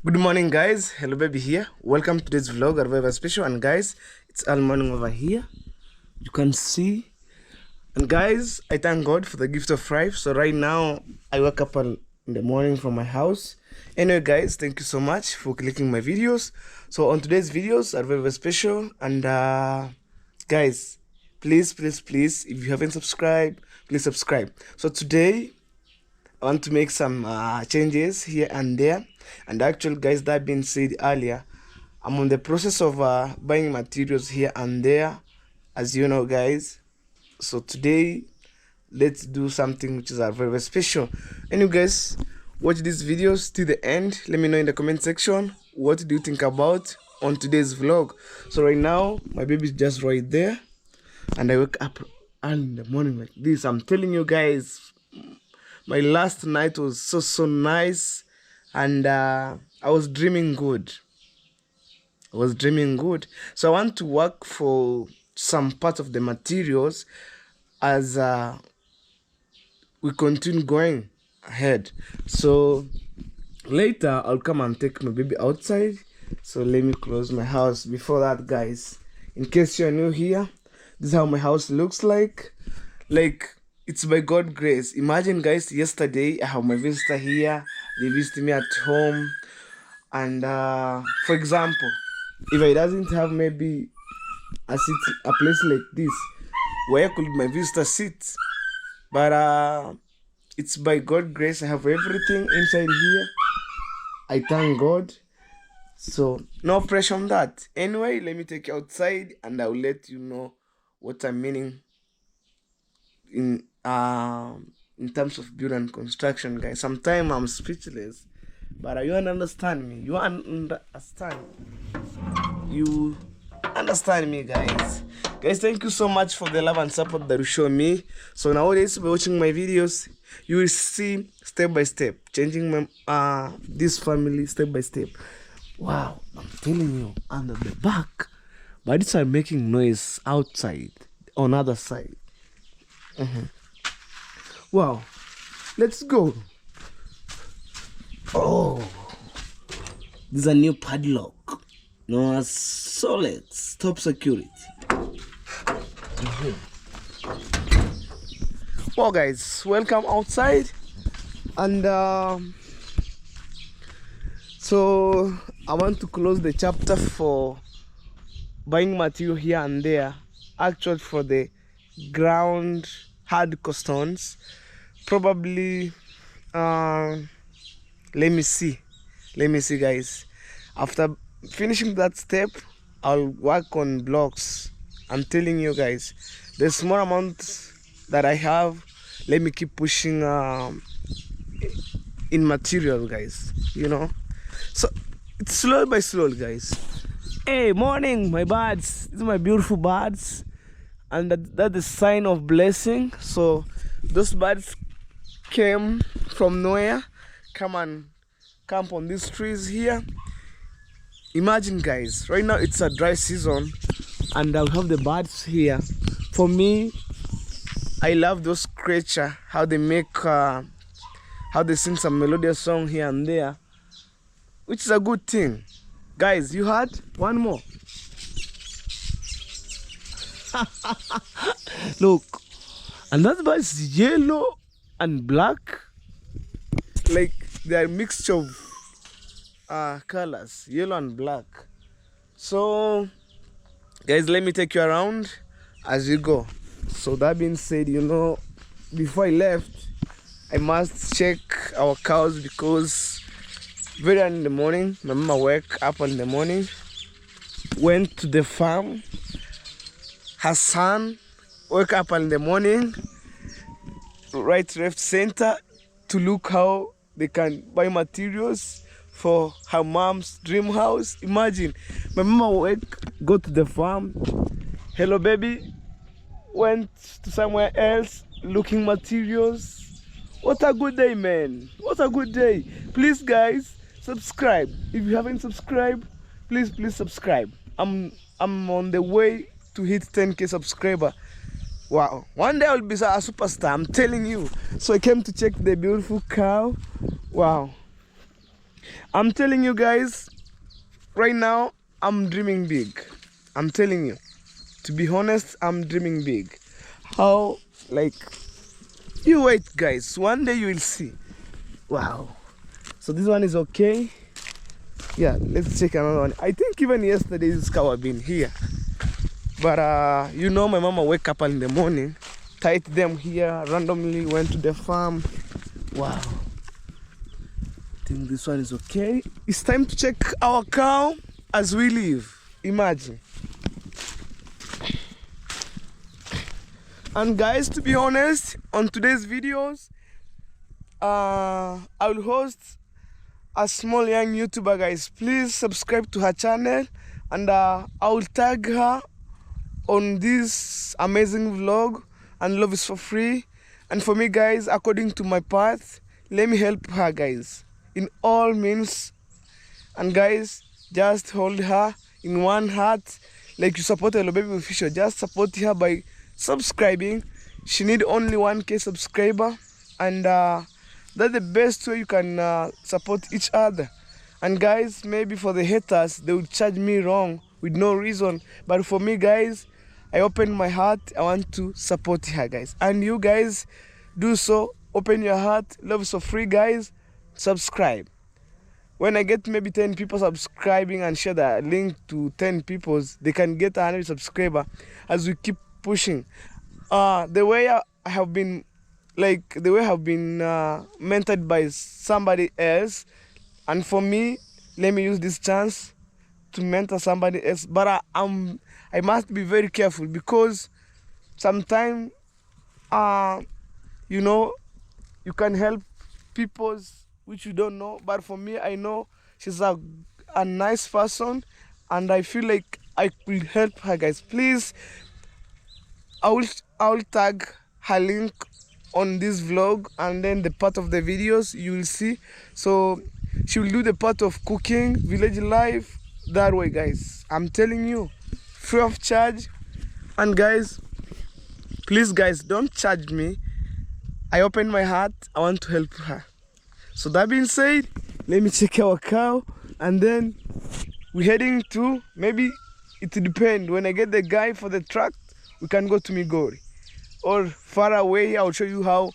Good morning, guys. Hello, baby here. Welcome to today's vlog, a very special. And guys, it's all morning over here. You can see. And guys, I thank God for the gift of life. So right now, I wake up in the morning from my house. Anyway, guys, thank you so much for clicking my videos. So on today's videos are very special. And guys, please, if you haven't subscribed, please subscribe. So today, I want to make some changes here and there. And actually, guys, that being said earlier, I'm on the process of buying materials here and there, as you know, guys. So today, let's do something which is very special. And you guys, watch these videos till the end. Let me know in the comment section, what do you think about on today's vlog. So right now, my baby is just right there. And I wake up early in the morning like this. I'm telling you guys, my last night was so nice, and I was dreaming good. So I want to work for some part of the materials as we continue going ahead. So later I'll come and take my baby outside. So let me close my house. Before that, guys, in case you're new here, this is how my house looks like. It's by God's grace. Imagine, guys, yesterday I have my visitor here. They visit me at home. And for example, if I doesn't have maybe a place like this, where could my visitor sit? But it's by God's grace. I have everything inside here. I thank God. So no pressure on that. Anyway, let me take you outside and I'll let you know what I'm meaning in terms of build and construction, guys. Sometimes I'm speechless, but you understand me. You understand me, guys. Guys, thank you so much for the love and support that you show me. So nowadays, by watching my videos, you will see step by step changing my this family step by step. Wow, I'm telling you, under the back, but it's making noise outside on other side. Wow, let's go. Oh, this is a new padlock known as solid stop security. Well, guys, welcome outside. And so I want to close the chapter for buying material here and there. Actually, for the ground hardcore stones, probably let me see, guys. After finishing that step, I'll work on blocks. I'm telling you, guys, the small amount that I have, let me keep pushing in material, guys, so it's slow by slow, guys. Hey, morning, my birds. These are my beautiful birds, and that's the sign of blessing. So those birds came from nowhere, come and camp on these trees here. Imagine, guys, right now it's a dry season and I have the birds here. For me, I love those creatures, how they make how they sing some melodious song here and there, which is a good thing. Guys, you heard one more. Look, and that bird is yellow and black, like they are a mixture of colors, yellow and black. So guys, let me take you around as you go. So that being said, before I left, I must check our cows, because very early in the morning, my mama woke up in the morning, went to the farm. Her son woke up in the morning, right, left, center, to look how they can buy materials for her mom's dream house. Imagine, my mama go to the farm, hello baby, went to somewhere else looking materials. What a good day, man. What a good day. Please, guys, subscribe. If you haven't subscribed, please subscribe. I'm on the way to hit 10k subscriber. Wow, one day I'll be a superstar, I'm telling you. So I came to check the beautiful cow. Wow, I'm telling you guys, right now, I'm dreaming big. I'm telling you. To be honest, I'm dreaming big. How, like, you wait, guys. One day you will see. Wow. So this one is okay. Yeah, let's check another one. I think even yesterday this cow have been here. But you know, my mama wake up in the morning, tied them here, randomly went to the farm. Wow. I think this one is okay. It's time to check our cow as we leave. Imagine. And guys, to be honest, on today's videos, I will host a small young YouTuber, guys. Please subscribe to her channel, and I will tag her on this amazing vlog. And love is for free. And for me, guys, according to my path, let me help her, guys, in all means. And guys, just hold her in one heart, like you support Hello Baby Official. Just support her by subscribing. She need only 1K subscriber, and that's the best way you can support each other. And guys, maybe for the haters, they would charge me wrong with no reason, but for me, guys, I open my heart. I want to support her, guys, and you guys do so. Open your heart. Love is so free, guys. Subscribe. When I get maybe 10 people subscribing and share the link to 10 people, they can get 100 subscriber as we keep pushing. The way I have been, mentored by somebody else, and for me, let me use this chance to mentor somebody else. But I must be very careful, because sometimes, you know, you can help people which you don't know. But for me, I know she's a nice person, and I feel like I could help her, guys. Please, I will tag her link on this vlog, and then the part of the videos you will see. So she will do the part of cooking, village life, that way, guys. I'm telling you, free of charge. And guys, please, guys, don't charge me. I open my heart. I want to help her. So that being said, let me check our cow, and then we're heading to, maybe it depends. When I get the guy for the truck, we can go to Migori, or far away. I'll show you how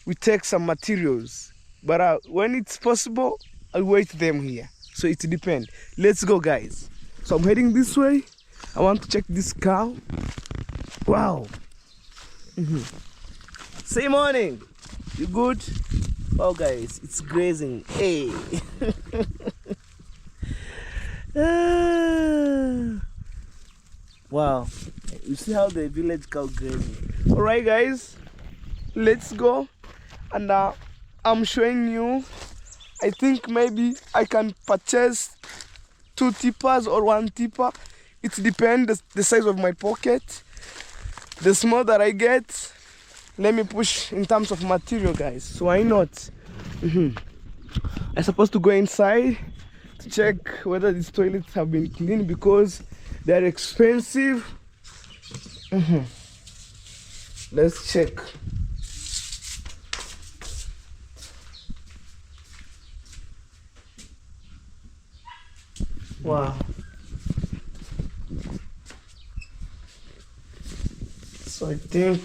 we take some materials. But when it's possible, I'll wait them here. So it depends. Let's go, guys. So I'm heading this way. I want to check this cow. Wow. Say morning. You good? Oh, guys, it's grazing. Hey. Wow. You see how the village cow grazing. All right, guys, let's go. And I'm showing you, I think maybe I can purchase 2 tippers or 1 tipper. It depends the size of my pocket. The small that I get, let me push in terms of material, guys. So why not? I'm supposed to go inside to check whether these toilets have been cleaned, because they're expensive. Let's check. Wow. So I think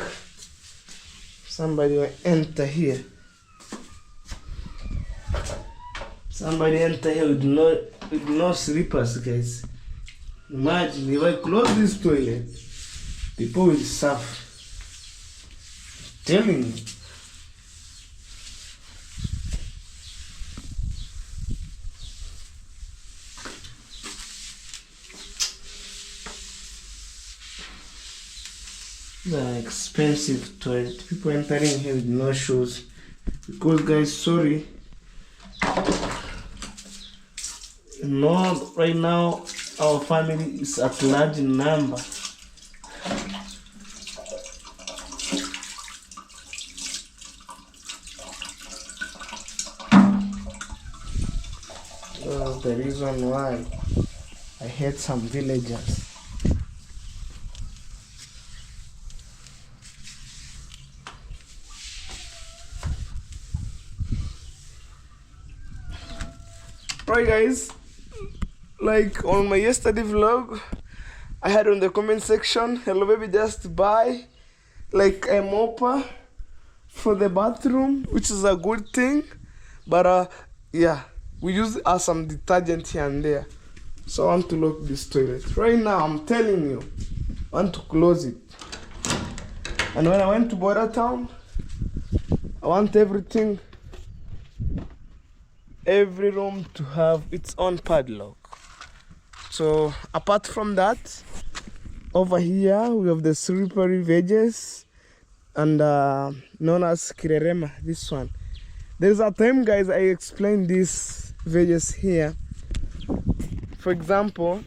somebody will enter here. Somebody enter here with no slippers, guys. Imagine if I close this toilet, people will suffer. Telling you. The expensive toilet. People entering here with no shoes. Because, guys, sorry. No, right now our family is at large number. That's the reason why I hate some villagers. Alright guys, like on my yesterday vlog, I had on the comment section, hello baby, just buy like a mopper for the bathroom, which is a good thing, but yeah, we use some detergent here and there. So I want to lock this toilet right now. I'm telling you, I want to close it. And when I went to Border Town, I want every room to have its own padlock. So apart from that, over here we have the slippery veggies and known as kirerema, this one. There's a time, guys, I explained these veggies here. For example,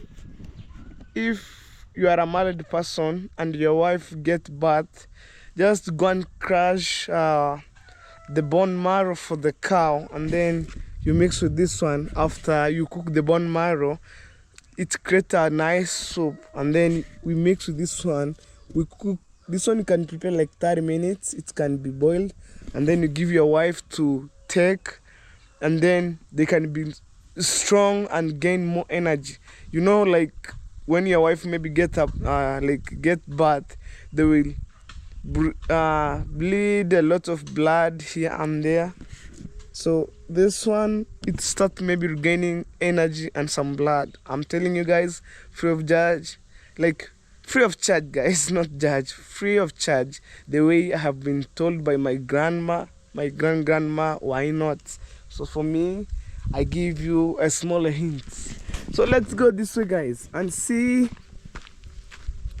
if you are a married person and your wife gets birth, just go and crush the bone marrow for the cow, and then you mix with this one. After you cook the bone marrow, it creates a nice soup, and then we mix with this one. We cook this one. You can prepare like 30 minutes. It can be boiled, and then you give your wife to take, and then they can be strong and gain more energy. You know, like when your wife maybe get birth, they will bleed a lot of blood here and there. So this one, it starts maybe regaining energy and some blood. I'm telling you guys, free of charge, guys, not judge, free of charge. The way I have been told by my grandma, my grandma, why not? So for me, I give you a small hint. So let's go this way, guys, and see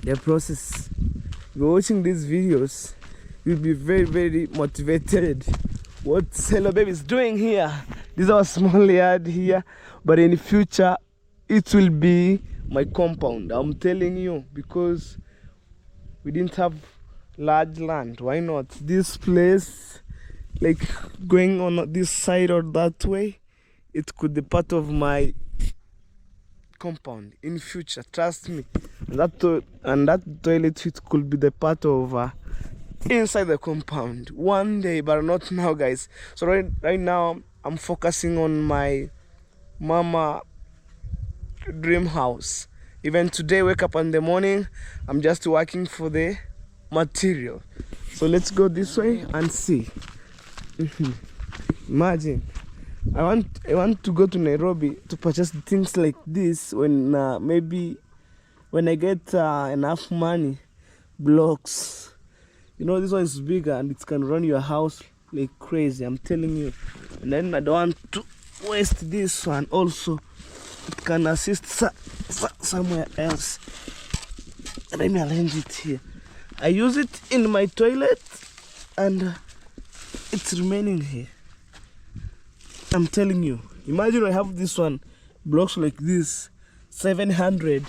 the process. You're watching these videos, you'll be very, very motivated. What Hello Baby is doing here. This is our small yard here, but in the future, it will be my compound. I'm telling you, because we didn't have large land. Why not? This place, like going on this side or that way, it could be part of my compound in future. Trust me. And that toilet, it could be the part of inside the compound one day, but not now, guys. So right now I'm focusing on my mama dream house. Even today, wake up in the morning, I'm just working for the material. So let's go this way and see. Imagine, I want to go to Nairobi to purchase things like this when maybe when I get enough money. Blocks, you know, this one is bigger and it can run your house like crazy, I'm telling you. And then I don't want to waste this one also. It can assist somewhere else. Let me arrange it here. I use it in my toilet and it's remaining here. I'm telling you. Imagine I have this one, blocks like this, 700.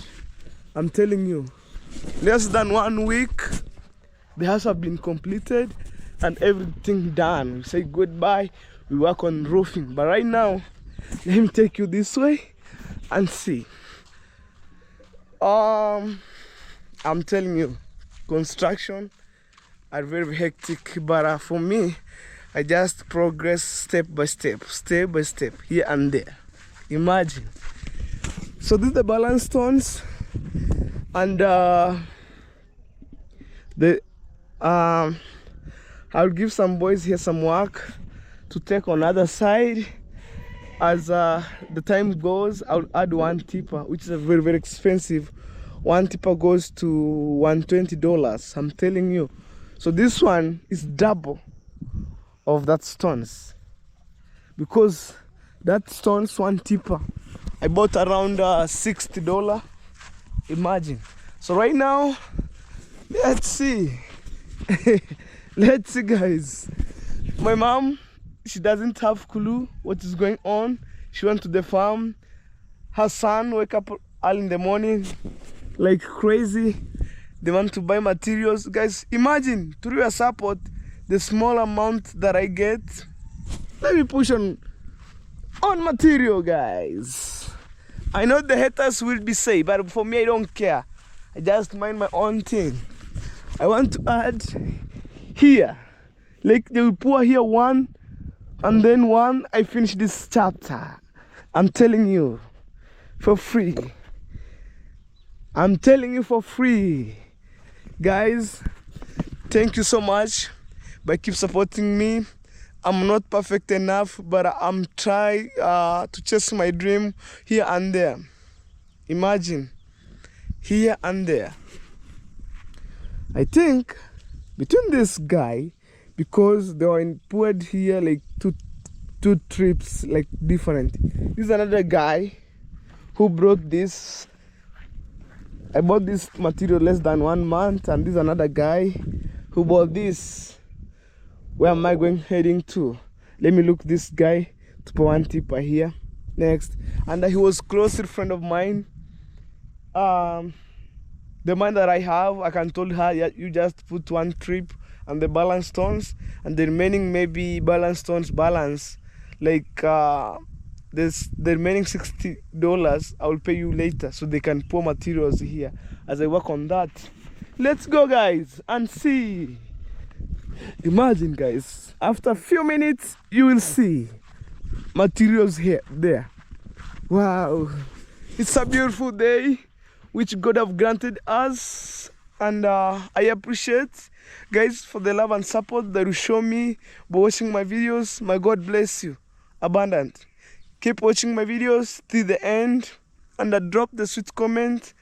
I'm telling you. Less than 1 week, the house have been completed and everything done. We say goodbye, we work on roofing. But right now, let me take you this way and see. I'm telling you, construction are very hectic, but for me, I just progress step by step, here and there. Imagine. So this is the balance stones, and I'll give some boys here some work to take on other side. As the time goes, I'll add one tipper, which is a very, very expensive. One tipper goes to $120. I'm telling you. So this one is double of that stones, because that stones, one tipper, I bought around $60. Imagine. So right now, let's see. Let's see, guys. My mom, she doesn't have clue what is going on. She went to the farm. Her son wake up early in the morning like crazy. They want to buy materials. Guys, imagine, through your support, the small amount that I get, let me push on material, guys. I know the haters will be say, but for me, I don't care. I just mind my own thing. I want to add here, like they will pour here one, and then one, I finish this chapter. I'm telling you, for free. I'm telling you for free. Guys, thank you so much by keep supporting me. I'm not perfect enough, but I'm trying to chase my dream here and there. Imagine, here and there. I think between this guy, because they were in poured here like two trips like different. This is another guy who brought this. I bought this material less than 1 month, and this is another guy who bought this. Where am I heading to? Let me look this guy to put one tipper here next. And he was close friend of mine. The mine that I have, I can told her, yeah, you just put one trip and the balance stones, and the remaining maybe balance stones balance. Like the remaining $60 I will pay you later, so they can pour materials here as I work on that. Let's go, guys, and see. Imagine, guys, after a few minutes you will see materials here, there. Wow, it's a beautiful day which God have granted us, and I appreciate, guys, for the love and support that you show me by watching my videos. My God bless you abundant. Keep watching my videos till the end, and drop the sweet comment.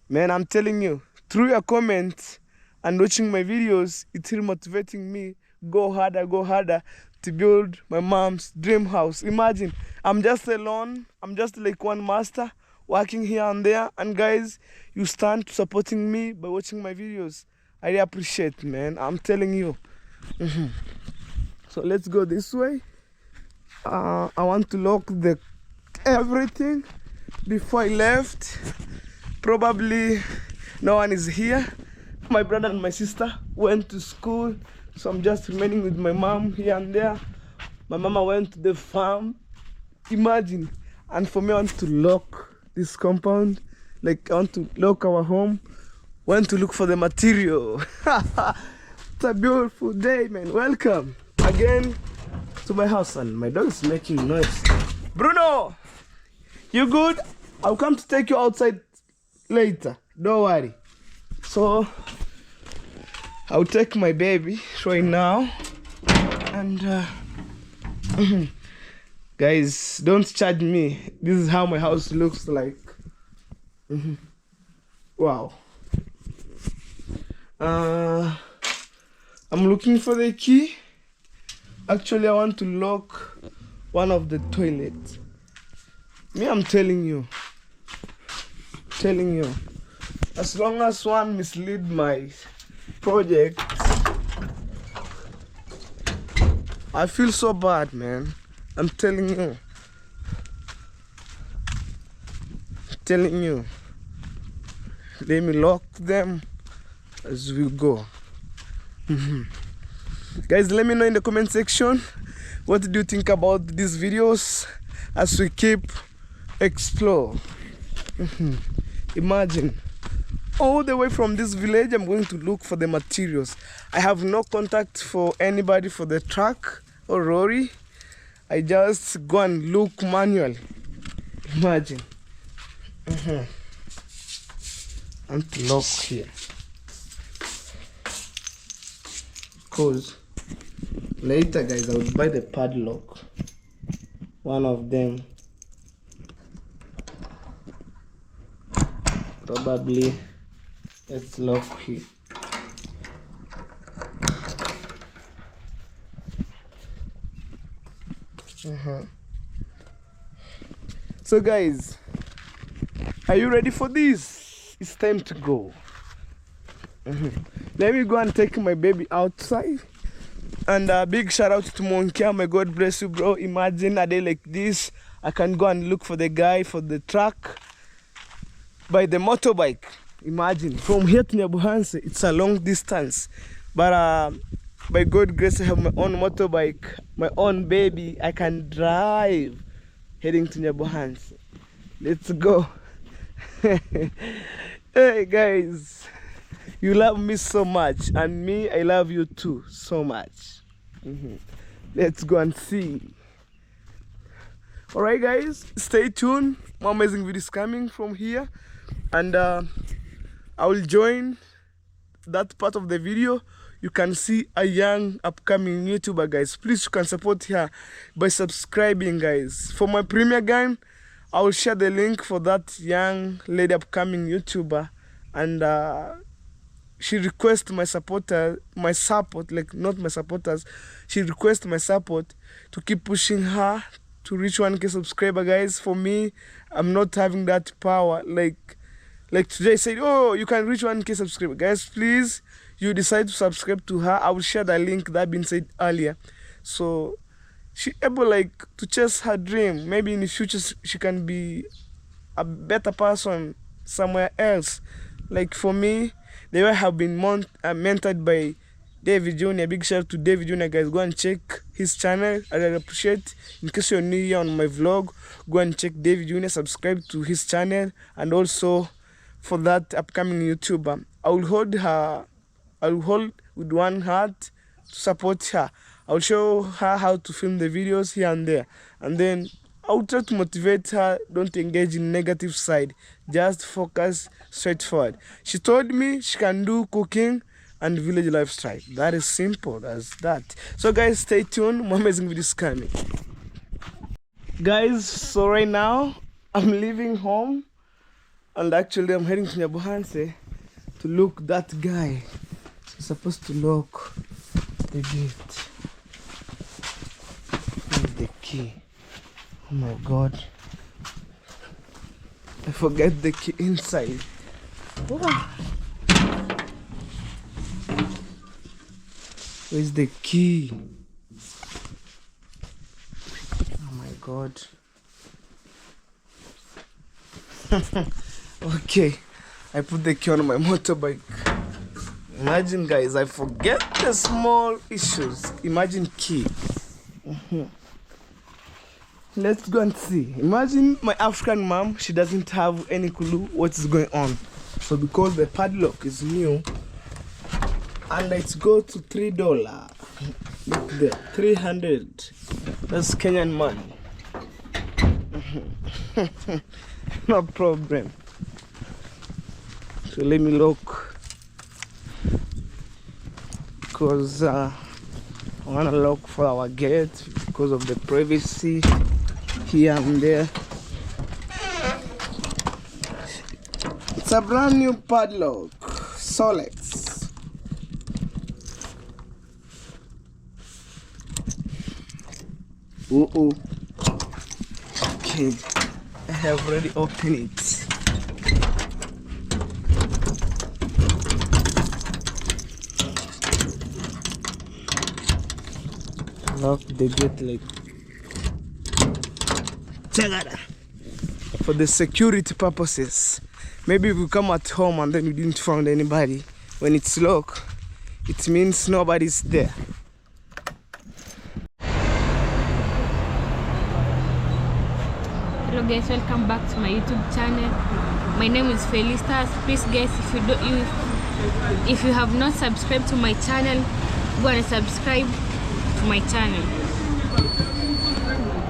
Man, I'm telling you, through your comments and watching my videos, it's really motivating me go harder to build my mom's dream house. Imagine, I'm just alone. I'm just like one master working here and there, and guys, you stand supporting me by watching my videos. I really appreciate, man. I'm telling you. So let's go this way. I want to lock everything before I left. Probably no one is here. My brother and my sister went to school, so I'm just remaining with my mom here and there. My mama went to the farm. Imagine. And for me, I want to lock this compound. Like, I want to lock our home. Went to look for the material. It's a beautiful day, man. Welcome again to my house, and my dog is making noise. Bruno, you good? I'll come to take you outside later. Don't worry. So I'll take my baby right now, and guys, don't charge me. This is how my house looks like. Wow. I'm looking for the key. Actually, I want to lock one of the toilets. Me, I'm telling you, as long as one mislead my project, I feel so bad, man. I'm telling you. Let me lock them as we go. Guys, let me know in the comment section, what do you think about these videos as we keep explore. Imagine, all the way from this village, I'm going to look for the materials. I have no contact for anybody for the truck or lorry. I just go and look manually. Imagine. I'm to lock here, cause later, guys, I will buy the padlock. One of them. Probably. Let's lock here. So, guys, are you ready for this? It's time to go. Let me go and take my baby outside. And a big shout out to Monkey. May God bless you, bro. Imagine a day like this, I can go and look for the guy for the truck by the motorbike. Imagine, from here to Nyabuhanse, it's a long distance. But by God's grace, I have my own motorbike, my own baby. I can drive heading to Nyabuhanse. Let's go. Hey, guys. You love me so much, and me, I love you too so much. Let's go and see Alright guys, stay tuned. More amazing videos coming from here, and I will join that part of the video. You can see a young upcoming YouTuber, guys. Please, you can support her by subscribing, guys. For my premiere game, I will share the link for that young lady upcoming YouTuber, and she requests my support, like not my supporters. She requests my support to keep pushing her to reach 1K subscriber, guys. For me, I'm not having that power. Like today I said, oh, you can reach 1K subscriber, guys. Please, you decide to subscribe to her. I will share the link that been said earlier, so she able like to chase her dream. Maybe in the future she can be a better person somewhere else. Like for me, they will have been mentored by David Jr. Big shout out to David Jr. Guys, go and check his channel. I really appreciate. In case you're new here on my vlog, go and check David Jr. Subscribe to his channel, and also for that upcoming YouTuber, I will hold with one heart to support her. I'll show her how to film the videos here and there, and then I'll try to motivate her. Don't engage in negative side, just focus straightforward. She told me she can do cooking and village lifestyle. That is simple as that. So guys, stay tuned. More amazing videos coming. Guys, so right now I'm leaving home, and actually I'm heading to Nyabuhanse to look that guy. He's supposed to lock the gate. Here's the key. Oh my god, I forget the key inside. Oh. Where's the key? Oh my god. Okay, I put the key on my motorbike. Imagine guys, I forget the small issues. Imagine key. Let's go and see. Imagine my African mom, she doesn't have any clue what is going on. So because the padlock is new, and it's go to $3. Look there, 300. That's Kenyan money. No problem. So let me look, because I want to look for our gate because of the privacy here and there. It's a brand new padlock, Solex. Okay, I have already opened it. Lock the gate like for the security purposes. Maybe if we come at home and then we didn't find anybody, when it's locked, it means nobody's there. Hello guys, welcome back to my YouTube channel. My name is Felicitas. Please guys, if you have not subscribed to my channel, go and subscribe to my channel.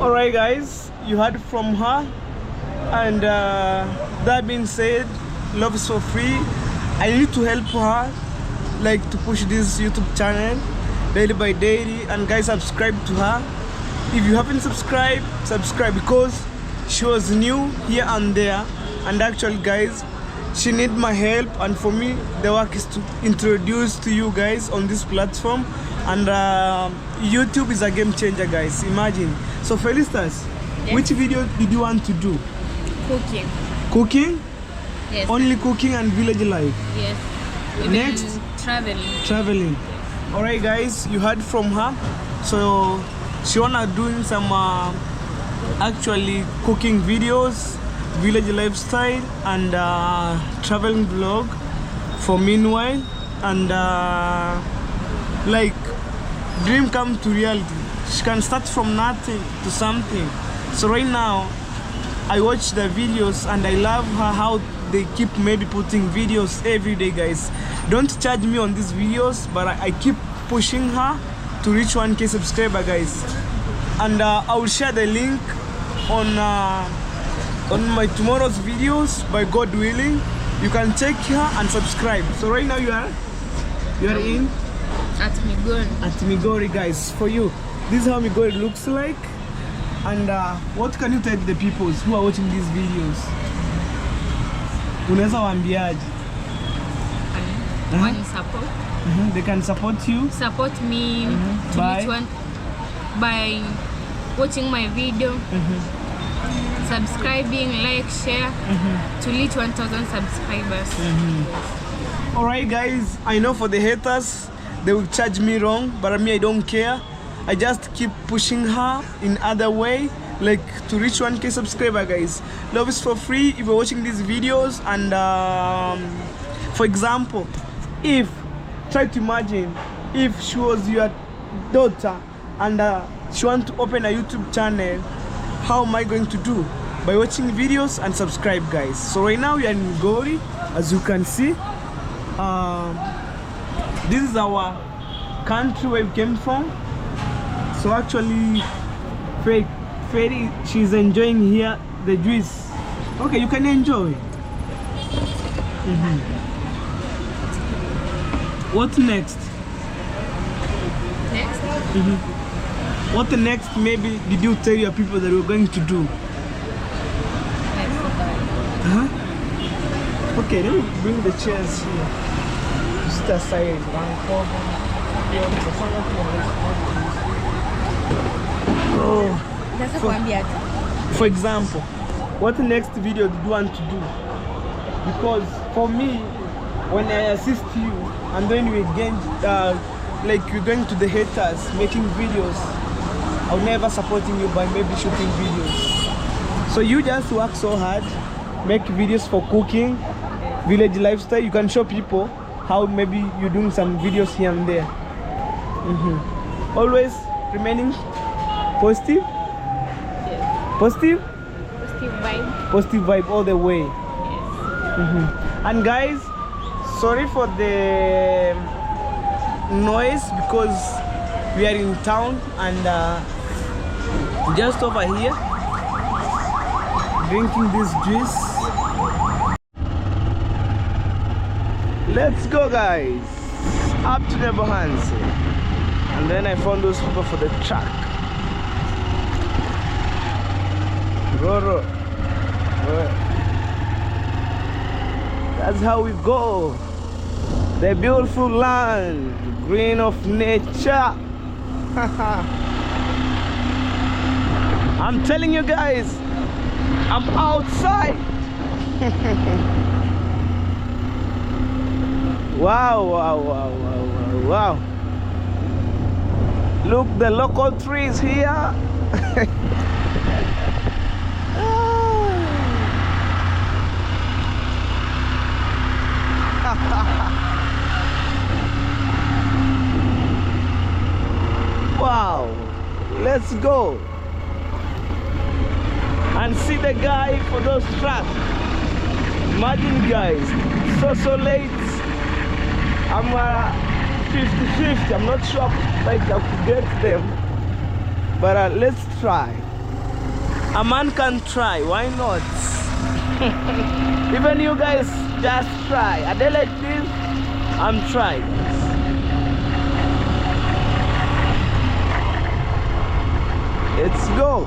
Alright guys, you heard from her, and that being said, love is for free. I need to help her, like to push this YouTube channel daily by daily, and guys, subscribe to her. If you haven't subscribed, subscribe, because she was new here and there, and actually guys, she need my help, and for me the work is to introduce to you guys on this platform, and YouTube is a game changer guys. Imagine. So Felicitas, yes, which video did you want to do? Cooking. Cooking? Yes. Only cooking and village life? Yes. Next? Traveling. Alright guys, you heard from her. So she wanna doing some actually cooking videos, village lifestyle, and traveling vlog for meanwhile, and like dream come to reality. She can start from nothing to something. So right now I watch the videos and I love her how they keep maybe putting videos every day guys. Don't charge me on these videos, but I keep pushing her to reach 1K subscriber guys, and I will share the link on my tomorrow's videos, by God willing. You can check here and subscribe. So right now you are in At Migori, guys. For you, this is how Migori looks like. And what can you tell the people who are watching these videos? Unaweza waambiaje? One support. They can support you. Support me by watching my video, subscribing, like, share to reach 1,000 subscribers. Alright guys, I know for the haters they will charge me wrong, but me I don't care. I just keep pushing her in other way, like to reach 1K subscriber, guys. Love is for free if you're watching these videos. And for example, try to imagine if she was your daughter and she want to open a YouTube channel, how am I going to do? By watching videos and subscribe, guys. So right now we are in Migori, as you can see. This is our country where we came from. So actually, Fairy, she's enjoying here the juice. Okay, you can enjoy. What next? What next? Maybe did you tell your people that we're going to do? Okay, let me bring the chairs here. Just aside. For example, what next video do you want to do? Because for me, when I assist you and then we again like you're going to the haters making videos, I'll never supporting you by maybe shooting videos. So you just work so hard, make videos for cooking, village lifestyle. You can show people how maybe you're doing some videos here and there. Always remaining positive. Positive vibe all the way. And guys, sorry for the noise because we are in town and just over here drinking this juice. Let's go, guys, up to Nebuhansi. And then I found those people for the truck. Roro. That's how we go. The beautiful land, green of nature. I'm telling you guys, I'm outside. Wow. Look, the local trees here. Wow, let's go and see the guy for those trucks. Imagine, guys, so late. I'm 50-50. I'm not sure like I could get them, but let's try. A man can try, why not? Even you guys just try. A day like this, I'm trying. Let's go.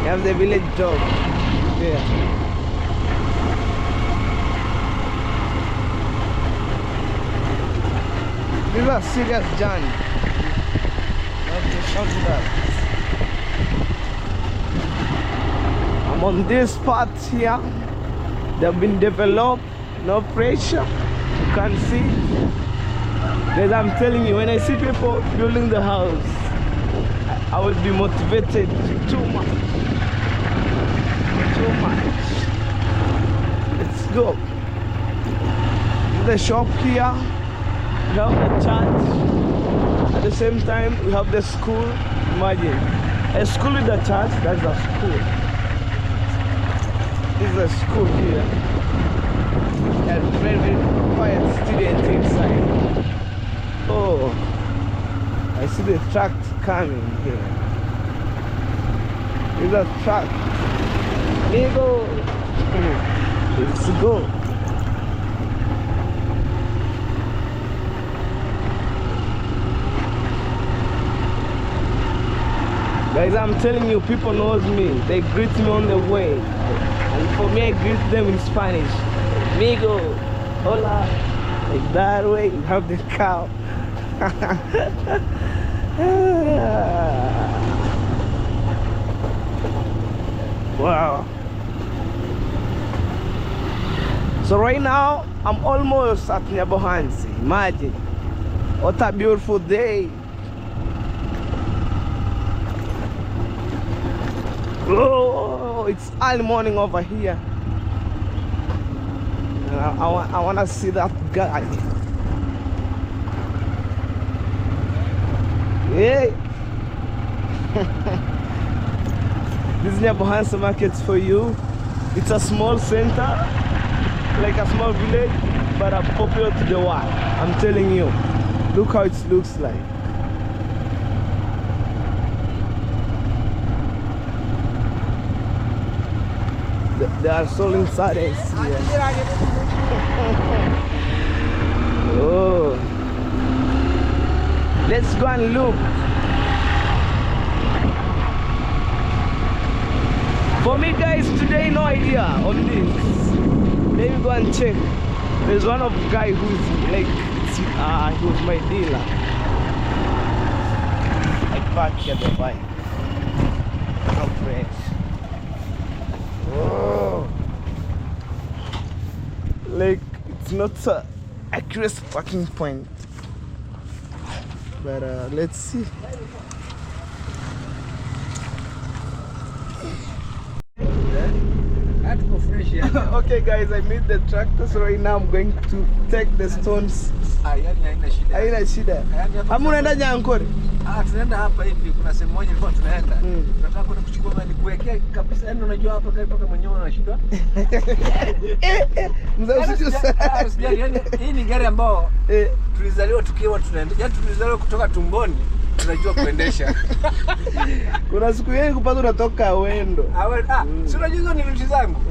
You have the village dog there. This is a serious journey. I'm on this part here. They've been developed, no pressure. You can see. As I'm telling you, when I see people building the house, I will be motivated too much. Let's go. The shop here, we have the church. At the same time, we have the school. Imagine a school with a church. That's a school. This is a school here. There are very quiet students inside. Oh, I see the truck coming here. There's a truck. Amigo, let's go. Guys, I'm telling you, people knows me. They greet me on the way. And for me, I greet them in Spanish. Amigo, hola. Like that way, you have the cow. Wow. So right now, I'm almost at Nyabohansi. Imagine. What a beautiful day. Oh, it's early morning over here. And I want to see that guy. Hey. This is Nyabohansi market for you. It's a small center, like a small village, but a popular to the world. I'm telling you. Look how it looks like. They are selling saddles here. Oh, let's go and look. For me, guys, today no idea on this. Let me go and check. There's one of the guy who's like, he was my dealer. I parked here the bike. How fresh. Oh, like it's not a accurate parking point, but let's see. Okay guys, I made the tractor, so right now I'm going to take the stones. Haina shida. Hamu unaenda Nyankore? Tunaenda hapa hivi, kuna sehemu moja ilikuwa tunaenda. Tunataka kwenda kuchukua mali kuwekea kabisa, yani unajua hapa gari paka mwenyewe unashindwa. Mzee usijali, yani hii ni gari ambao tulizaliwa tukiwa tunaenda. Yani tulizaliwa kutoka tumboni tunajua kuendesha. Kuna siku yeye kupata unatoka wendo. Si unajua hizo ni vitu zangu.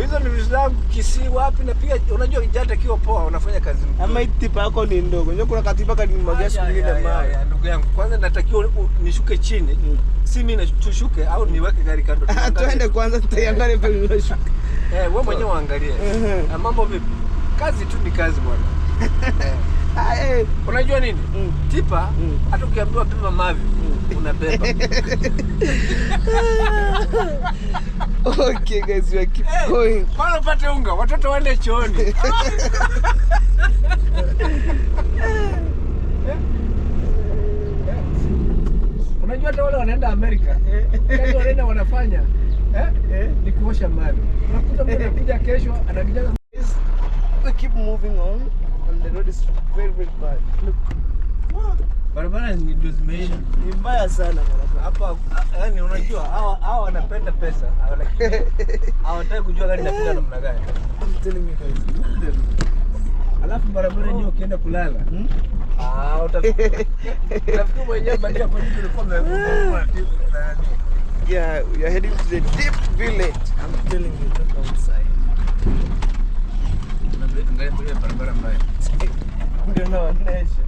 Hizo ni vitu zangu Kisii wapi na pia unajua kijata kiwa poa unafanya kazi nzuri. Ama itipa yako ni ndogo. Unajua kuna katipa kadi mwagia siku nyingine mawe. Ndugu yangu, kwanza natakiwa nishuke chini. Si mimi tushuke au niweke gari kando. Tuende kwanza tutaiangalia pale unashuka. Wewe mwenyewe uangalie. Mambo vipi? Kazi tu ni kazi bwana. Unajua nini? Tipa hata ukiambiwa beba mavi unabeba. Okay guys, we keep going. Bwana upate unga, watoto waende chooni. Unajua hata wale wanaenda Amerika, kazi wanaenda wanafanya ni kuosha mavi. Unakuta mtu anakuja kesho anakuja. We keep moving on. And the road is very bad. Look. Barabara ni zimeisha. Ni mbaya sana barabara. Hapa yani unajua hawa wanapenda pesa. Hawataka kujua gari inapita namna gani. I'm telling you guys. Alafu barabara yenyewe ukienda kulala. Utafikiri mwenyewe baada kwa nini ulikuwa umekuwa Yeah, we are heading to the deep village. I'm telling you, look outside. Ndio barabara mbaya. Ndio naonesha.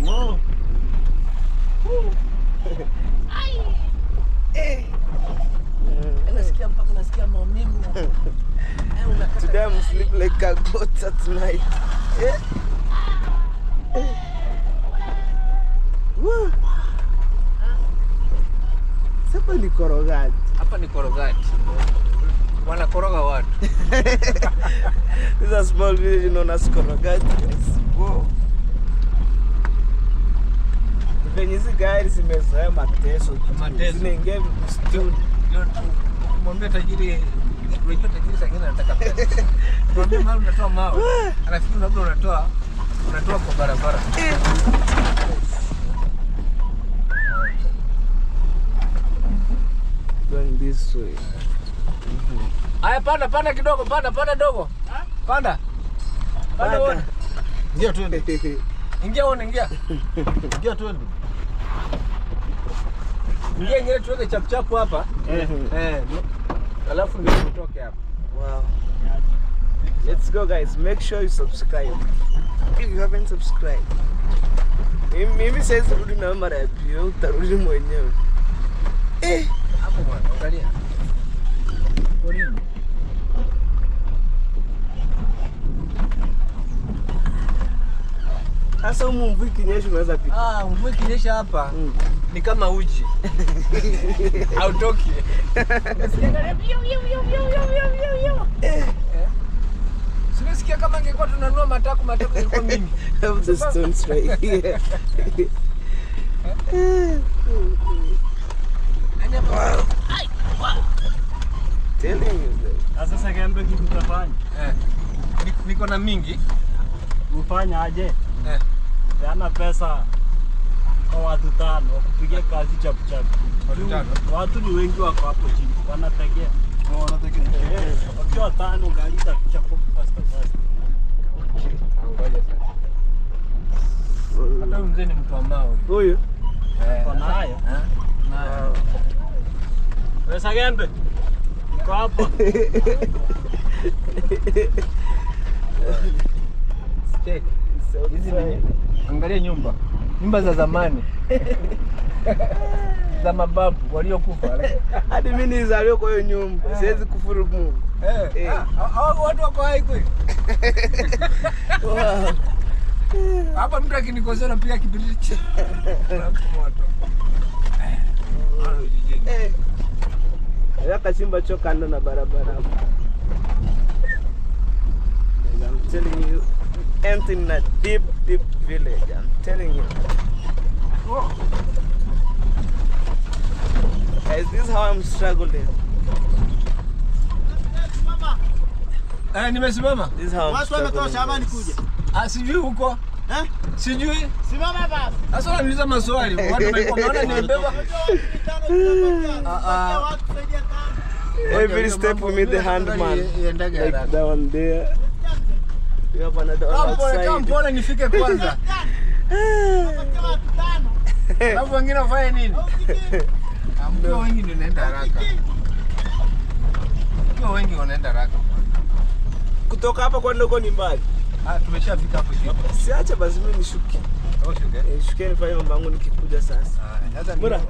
Wow. Nasikia maumivu. Today I'm sleep like a goat at night. Hapa ni korogati. Hapa ni korogati. Wanakoroga watu. This is a small village known as Korogati. Wow. Penye hizi gari zimezoea mateso. Zinaingia msituni. Mwambie tajiri, unajua tajiri sasa anataka pesa. Mwambie mali unatoa mawe. Anafikiri labda unatoa kwa barabara. Going this way. Haya, panda kidogo, panda dogo. Panda. Panda. Ingia twende. Ingia. Ingia twende. Ingia tuweke chap hapa. Alafu ndio tutoke hapa. Wow. Let's go guys. Make sure you subscribe. If you haven't subscribed. Mimi sasa rudi na mara ya pili, utarudi mwenyewe. Hapo bwana, angalia. Kwa nini? Sasa mvua ikinyesha unaweza pita. Mvua ikinyesha hapa ni kama uji. Hautoki. Simesikia kama ingekuwa tunanunua matako ilikuwa mingi. Have the stones right here. Telling you that. Sasa kiambe kitu tutafanya. Niko na mingi. Ufanya aje? Peana pesa kwa watu 5 wakupigia kazi chap. Watu 5. Watu ni wengi wako hapo chini. Wanategea. Wakiwa 5 gari itakuchapa fast. Ngoja sasa. Hata mzee ni mtu wa mawe. Huyu. Kwa nayo. Nayo. Pesa gembe. Iko hapo. Check. Hizi ni angalia nyumba za zamani. Za mababu waliokufa. Hadi mimi nizaliwa kwa hiyo nyumba. Siwezi kufuru Mungu. Watu wako hai kweli. Hapa mtu akinikosea napiga kibiriti. Kachimba choo kando na barabara. I'm telling you, empty in a deep village. I'm telling you. Guys, this is how I'm struggling. Nimesimama. This is how I'm struggling. Sijui huko. Sijui. Simama basi. Sasa unaniuliza maswali. Watu wanaona nimebeba. Every step we meet the handman. Like that one there. We have another one outside. Pole nifike kwanza. Alafu wengine wafanye nini? Ambao wengi ndio naenda haraka. Kwa wengi wanaenda haraka. Kutoka hapa kwenda huko ni mbali. Tumeshafika hapo chini. Siacha basi mimi nishuke. Shuke nifanye mambo yangu nikikuja sasa. Sasa bora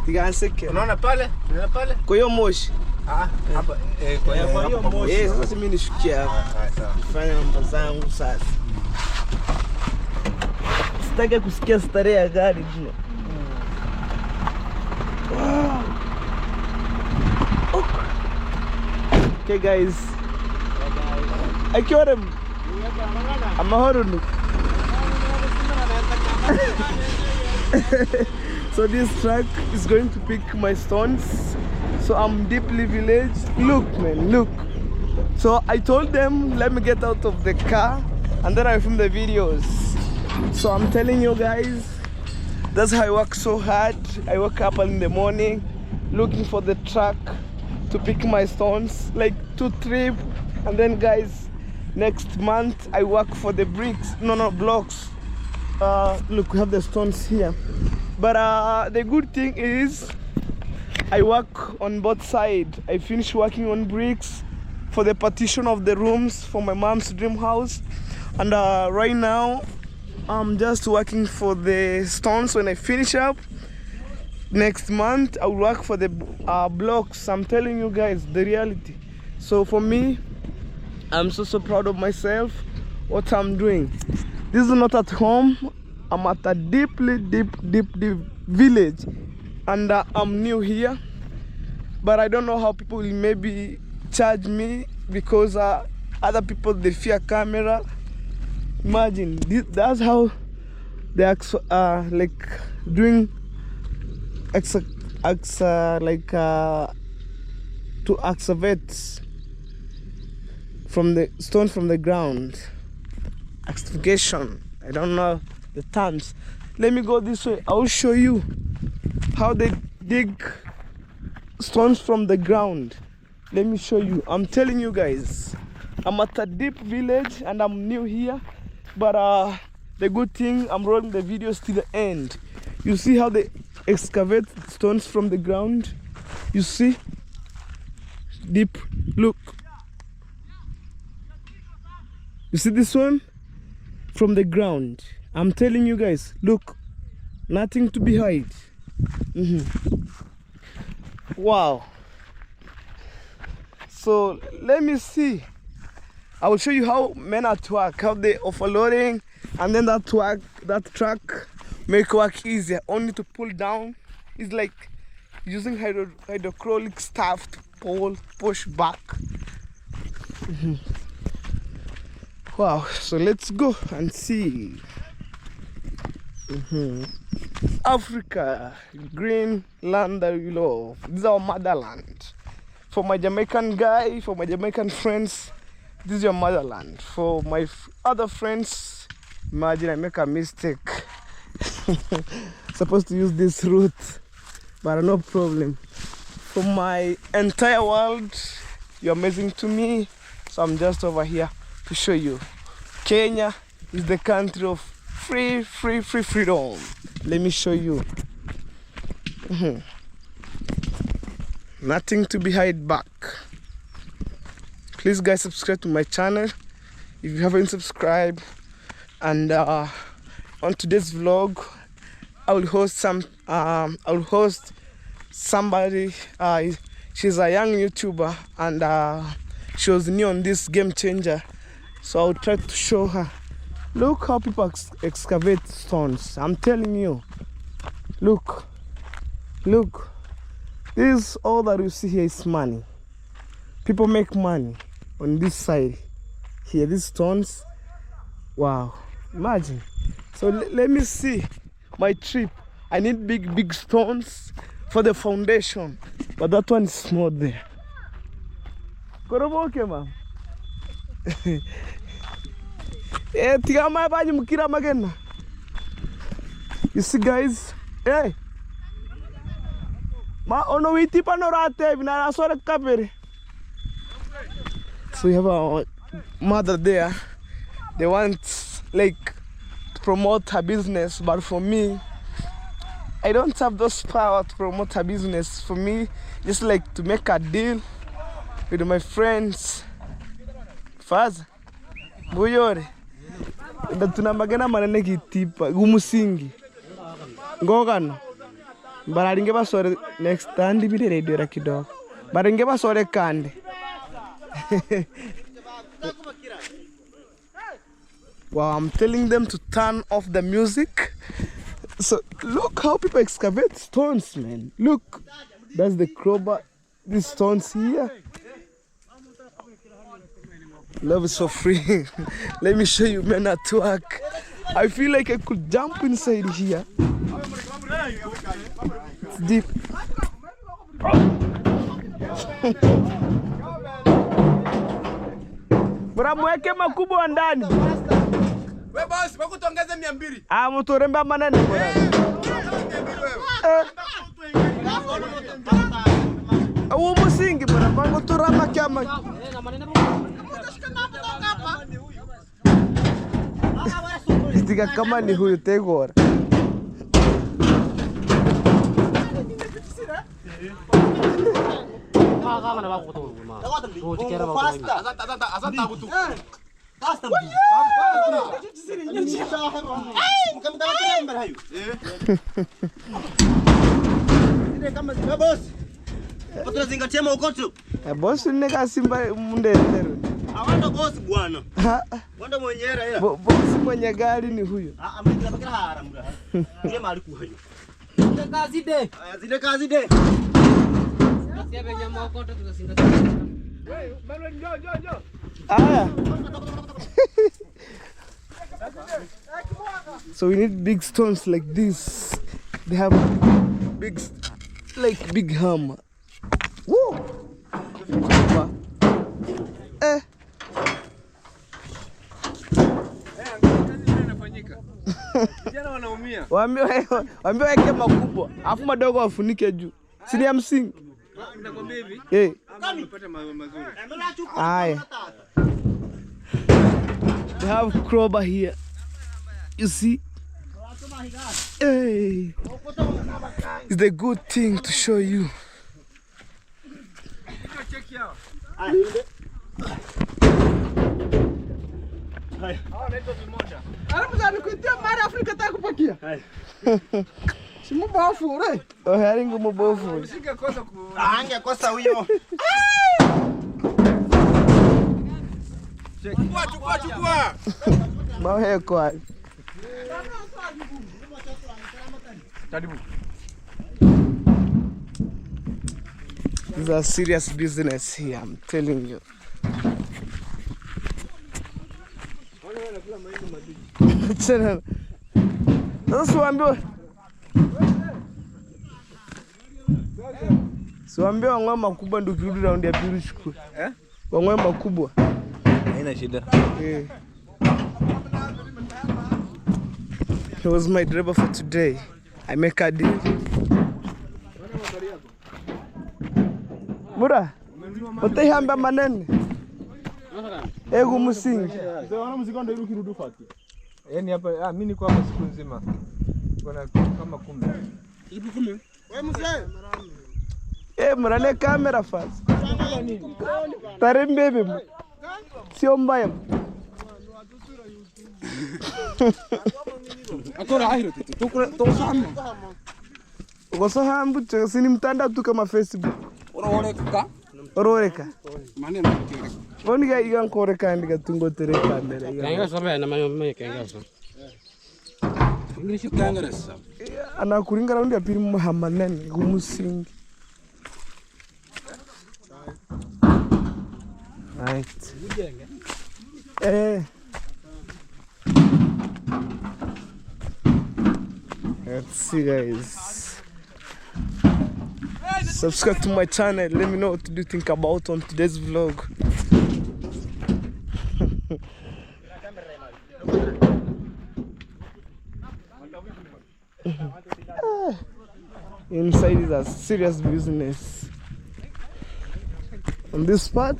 tiganseke. Unaona pale? Unaona pale? Kwa hiyo moshi. Hapa kwa hiyo moshi. Sasa mimi nishukia hapa. Sawa. Fanya mambo zangu sasa. Sitaki kusikia starehe ya gari tu. Wow. Okay guys. Akiwa amahoro. So this truck is going to pick my stones. So I'm deeply village. Look man, look. So I told them let me get out of the car and then I film the videos. So I'm telling you guys, that's how I work so hard. I wake up in the morning looking for the truck to pick my stones, like 2 trips, and then guys, next month I work for the bricks, blocks. Look, we have the stones here, but the good thing is I work on both sides. I finish working on bricks for the partition of the rooms for my mom's dream house, and right now I'm just working for the stones. When I finish up next month, I'll work for the blocks. I'm telling you guys the reality. So for me, I'm so proud of myself, what I'm doing. This is not at home. I'm at a deep village, and I'm new here. But I don't know how people will maybe charge me because other people, they fear camera. Imagine that's how they are like doing to excavate from the stone from the ground. Excavation, I don't know the terms. Let me go this way. I'll show you how they dig stones from the ground. Let me show you. I'm telling you guys, I'm at a deep village and I'm new here, but the good thing, I'm rolling the videos to the end. You see how they excavate stones from the ground? You see? Deep. Look. You see this one? From the ground. I'm telling you guys, look. Nothing to be hide. Wow. So let me see. I will show you how men at work, how they overloading, and then that truck make work easier. Only to pull down. It's like using hydraulic stuff to push back. Wow, so let's go and see. Africa, green land that we love. This is our motherland. For my Jamaican guy, for my Jamaican friends, this is your motherland. For my other friends, imagine I make a mistake. Supposed to use this route, but no problem. For my entire world, you're amazing to me. So I'm just over here to show you. Kenya is the country of freedom. Let me show you. Nothing to be hide back. Please guys, subscribe to my channel if you haven't subscribed. And on today's vlog, I will host somebody. She's a young YouTuber and she was new on this game changer. So I'll try to show her. Look how people excavate stones. I'm telling you. Look. This all that you see here is money. People make money on this side here. These stones. Wow. Imagine. So let me see my trip. I need big stones for the foundation, but that one is not there. Koroboke, ma'am. You see, guys, hey, so we have our mother there. They want like to promote her business, but for me, I don't have those power to promote her business. For me, just like to make a deal with my friends. Faza, Buyore. Tunamagana manene kitipa gumusingi ngogano bararinge basore next time bide radio ra kidogo baringe basore kande. Wow, I'm telling them to turn off the music. So look how people excavate stones, man. Look, that's the crowbar. These stones here. Love is so free. Let me show you men at work. I feel like I could jump inside here. It's deep. Bora mweke makubwa ndani. We boss, bakutongeze 200. Ah, mutoremba manani bora. Awu musingi bora, bango turama kyama. Istika kama ni huyu tegora. Boss neka simba mundendero. Awanda boss bwana. Wanda mwenyera ila. Boss mwenye gari ni huyo. Amekila bakira haramura. Ile mali kuhayo. Zile kazi de. Siabe nyama okoto tukasinda. Wewe, balo njoo. Aya. So we need big stones like this. They have big hammer. Woo! Jana wanaumia. Waambie weke makubwa, afu madogo wafunike juu. Si ni ya msingi. Nakwambia hivi. Umepata mazuri. Aya. They have crowbar here. You see? Hey. It's a good thing to show you. Check here. Hai. Naitwa Vimoja. Mzani kuitia mara Afrika takupakia. Simu bofu re. Oh, haringu mbovu. Usingekosa ku Angekosa huyo. Chukua. Mawe kwa. Karibu. This is a serious business here, I'm telling you. Siwaambie wang'oe makubwa ndio kirudi raundi ya pili chukue. Wang'oe makubwa. Haina shida. He was my driver for today. I make a deal. Bura, utahamba manene. Ego msingi. Wana mzigo ndio kirudi ufaki. Yaani hapa mimi niko hapa siku nzima. Kuna kama 10. Ipi 10? Wewe mzee. Mrane kamera fast. Tarembebe. Sio mbaya. Akora hairo tusahamu. Ukosahamu sini mtandao tu kama Facebook. Ororeka. Maneno yake. Oniga igan koreka ndiga tungotere kamera. Kenga sabe na maneno kenga sabe. English Congress. Ana kuringa raundi ya pili muhamanene gumusingi. Right. Let's see, guys. Subscribe to my channel. Let me know what you think about on today's vlog. Inside is a serious business. On this part,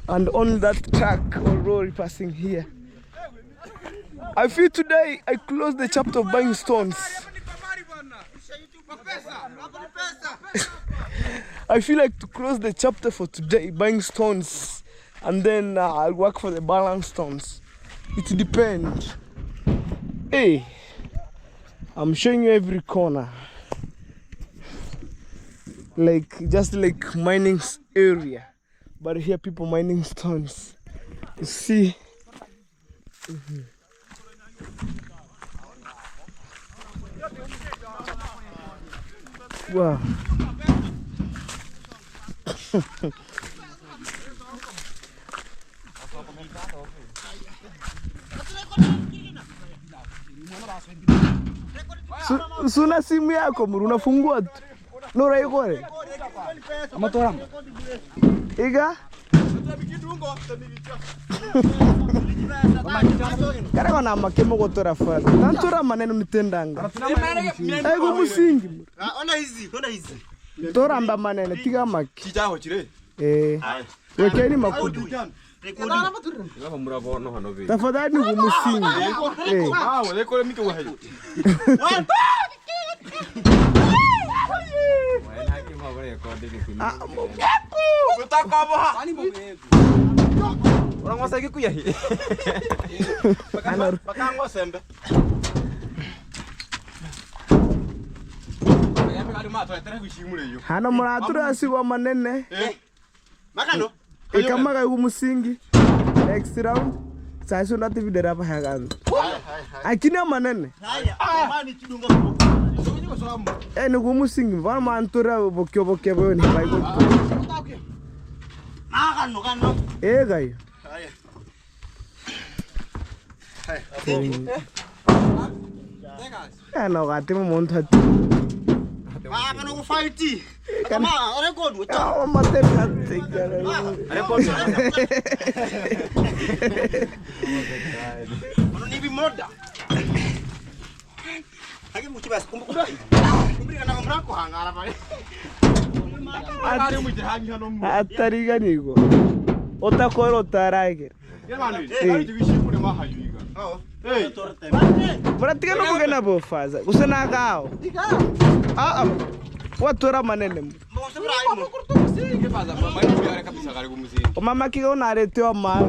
and on that truck or lorry passing here. I feel today I closed the chapter of buying stones. I feel like to close the chapter for today, buying stones, and then I'll work for the balance stones. It depends. Hey, I'm showing you every corner. Like, just like mining area. But here people mining stones. You see? Wow. Suna simu yako muru unafungua tu. Nora iko re. Amatora. Iga? Kare kona makemo gotora fala. Nantora maneno nitendanga. Ego musingi. Ona hizi. Tora amba maneno tiga maki. Kijaho chire. Wekeni makudu. Tafadhali ni musingi. Wale mike wahayo. Unang'osa kikuya hii. Bakango sembe. Hana muratura asiwa manene. Makano. Kama umusingi. Next round. Sasa unati videra hapa hagan. Akina manene. Mani chidungo. Ni umusingi. Bana mantura bokyo boni baigo. Makano. Gayo. No gati mo monta. Makano fighti. Kama record wuta. Mate gati. Record. Ono ni bimoda. Hagi muchi bas kumbuka. Kumbiri kana mrako hangara pale. Atariga nigo. Otakoro tarage. Pratica no mugena bofaza. Kusana kao. Watora manene. Mama kigo na reteo ma.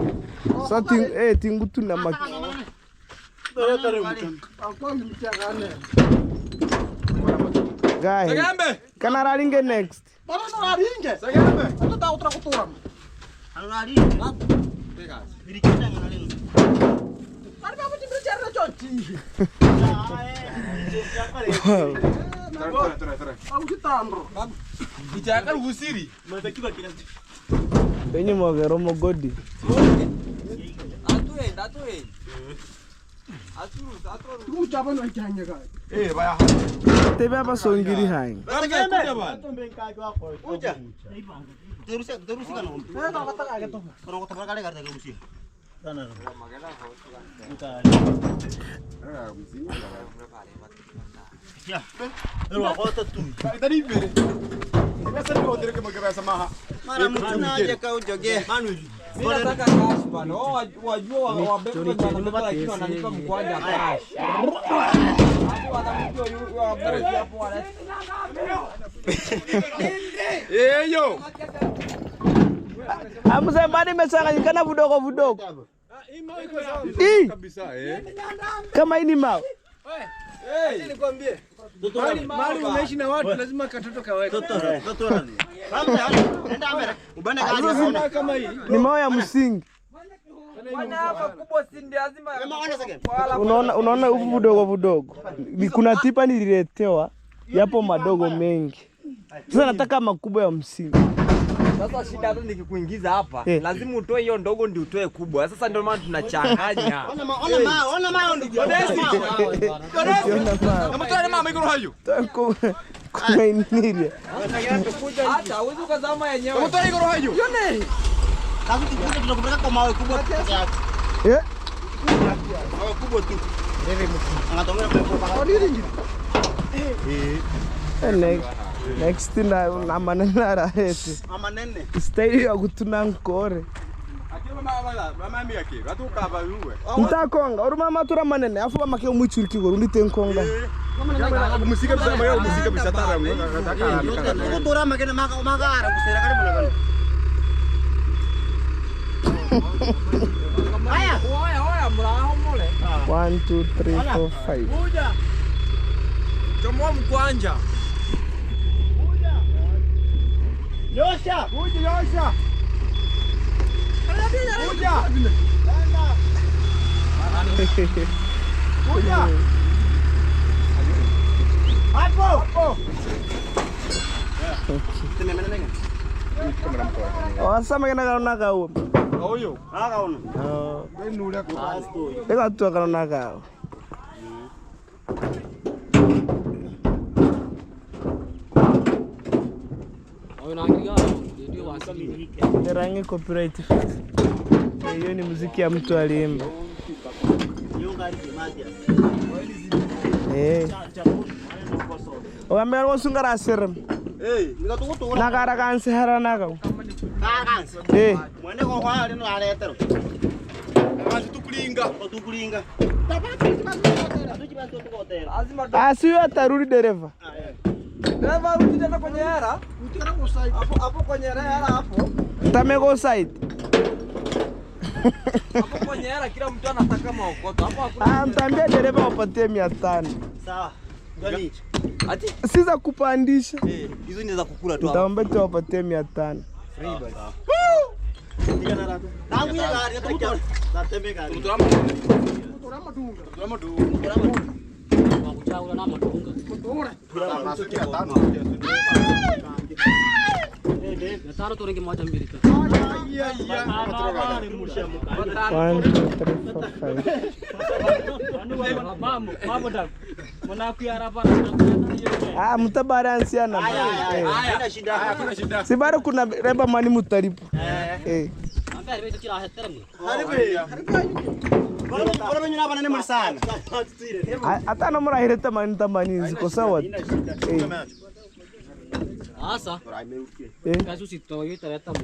Something tingutu na maki. Guys. Kana raringe next. Bana raringe. Sagambe. Ata outra cultura. Raringe. Pegas. Birikita nganalinga. Ari baba timbrejar na choti. Au kitandro. Bichaka usiri. Matakiba kinasi. Penye mogero mogodi. Atuenda. Tu chapa no ikanya ga. Baya. Tebe aba songiri hai. Uja. Terusi kana. Kana kata kage to. Kana kata kage kare terusi. Kana. Ya. Ero akota tu. Tadi bere. Sasa ni odere kama kama maha. Mara mtu naje ka ujoge. Manu. Mimi nataka cash bana. Wajua wabebe wanataka kitu ananipa mkwanja cash. Hapo watamjua yule hapo wale. Yo. Amza badi mesanganyikana vidogo. Kabisa Kama ini mao. Acha nikwambie. Mali unaishi na watu lazima katoto kaweke. Toto nani? Nenda mbele. Ubane kaje kama hii. Ni mao ya msingi. Bwana hapa kubwa si ndio lazima. Unaona huvu vidogo. Kuna tipa nililetewa yapo madogo mengi. Sasa nataka makubwa ya msingi. Sasa shida hata nikikuingiza hapa, lazima utoe hiyo ndogo ndio utoe kubwa. Sasa ndio maana tunachanganya. Ona mao ndugu. Kodesi. Mtoe mama iko hayo. Kuna iniria. Hata uweze kuzama yenyewe. Mtoe iko hayo. Yone. Sasa tunakupeleka kwa mawe kubwa kiasi yake. Mawe kubwa tu. Anatongea kwa Next na manena rahisi. Amanene. Style ya kutuna nkore. Akira mama yake. Watu kaba yuwe. Ntakonga uruma matura manene afu bamake umwicuriki go rundi tenkonga. Musika bisama yo musika bisatara ngo. Kutura magene magara kusera kare mwana. Oya mraho mole. 1 2 3 4 5. Kuja. Chomoa mkwanja. Yosha! Kuja. Kuja. Hapo. Wasama kana kana kawo. Oyo. Akaona. Benule ko. Eka tu kana kawo. Rangi copyright. Hiyo ni muziki ya mtu aliimba. Ogambe wasungara aserem. Nikatukutu. Nagara kanse harana ka. Kanse. Mwende ko kwa lino aletero. Kanse tukulinga. Asiyo atarudi dereva. Dereva rudi tena kwenye hera. Hapo kwenye hera hapo. Tamego side. Hapo kwenye hera kila mtu anataka maokoto. Hapo hakuna. Mtambia dereva wapatie 500. Sawa. Gani? Ati Si za kupandisha. Hizo ni za kukula tu. Nitaomba tu wapatie 500. Free basi. Tigana rato. Tangu ya gari tukutoa. Tatembe gari. Tutoa madunga. kuchaula na matunga. Taro turengi moja mbili tu. Mtabaransiana. Si bado kuna reba mani mutaripu. Hata namura hireta mani tamani ziko sawa. Asa. Kasu sito yun talata mo.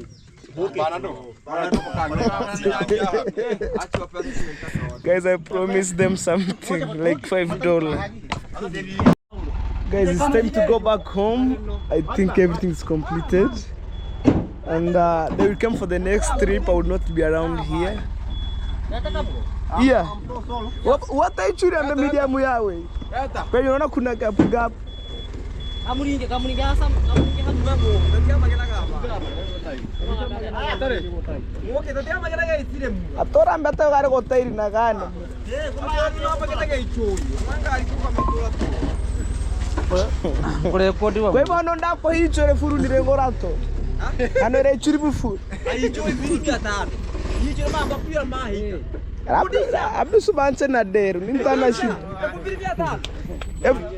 Guys, I promised them something like $5. Guys, it's time to go back home. I think everything's completed. And they will come for the next trip. I will not be around here. Yeah. What are you doing on the medium way? When you're not kuna gap. Kamuringe asa, kamuringe hamugago. Atora mbata gari gotairi na gana. Kwe bono ndako hicho re furu nirengorato. Ano re churi bufu. Hicho ibiri katano. Hicho mamba pia mahi. Abdu subanse na deru nintana shi.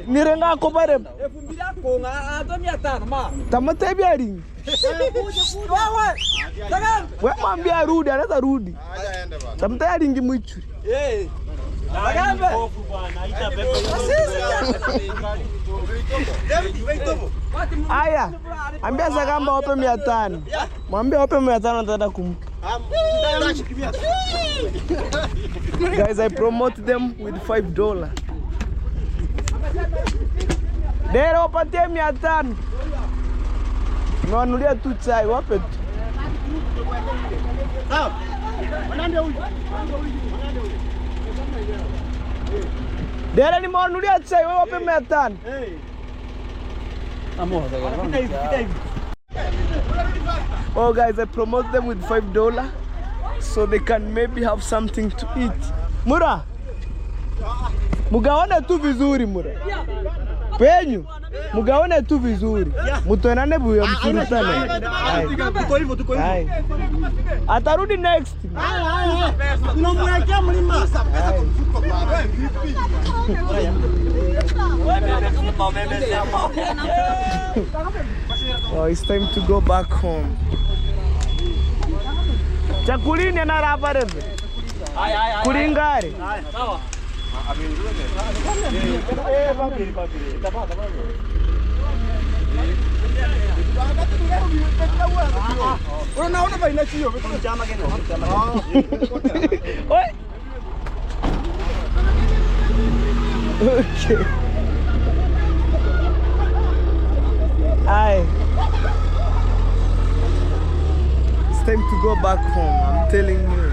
Nirenga ko bare. Efumbira ko ngato 500 ma. Tamate biari. Wewe mwambie arudi, anaweza rudi. Tamate alingi mwichuri. Agambe. Aya. Ambia Sagamba wape 500. Mwambie wape 500 nataka kumpa. Guys, I promote them with $5. Dere wapatie 500. Nawanulia tu chai, wape tu. Dere ni mwanulia chai, wewe wape 500. Oh guys, I promote them with $5 so they can maybe have something to eat. Mura, mugawane tu vizuri Mura. Penyu, mugawane tu vizuri. Mutoenane buyo msurutane. Tuko hivyo. Atarudi next. Tunamwekea mlima. Oh, it's time to go back home. Chakulini anarapa rebe. Kulingari. Sawa. Unaona baina sio vitu chama gani? Oi. Okay. Aye. It's time to go back home, I'm telling you.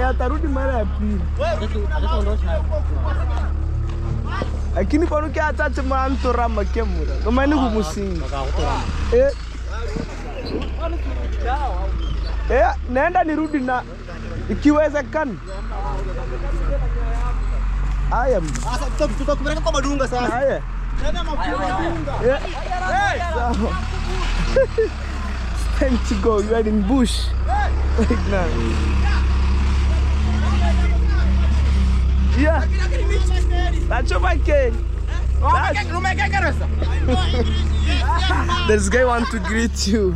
Atarudi mara ya pili. Lakini kwa nukia atate mwanto rama kemura. Kama ni kumusingi. Naenda nirudi na ikiwezekana. Aya. Sasa tutakupeleka kwa madunga sasa. Aya. Nenda madunga. It's time to go. You are in bush right now. Yeah. That's over Ken. This guy want to greet you.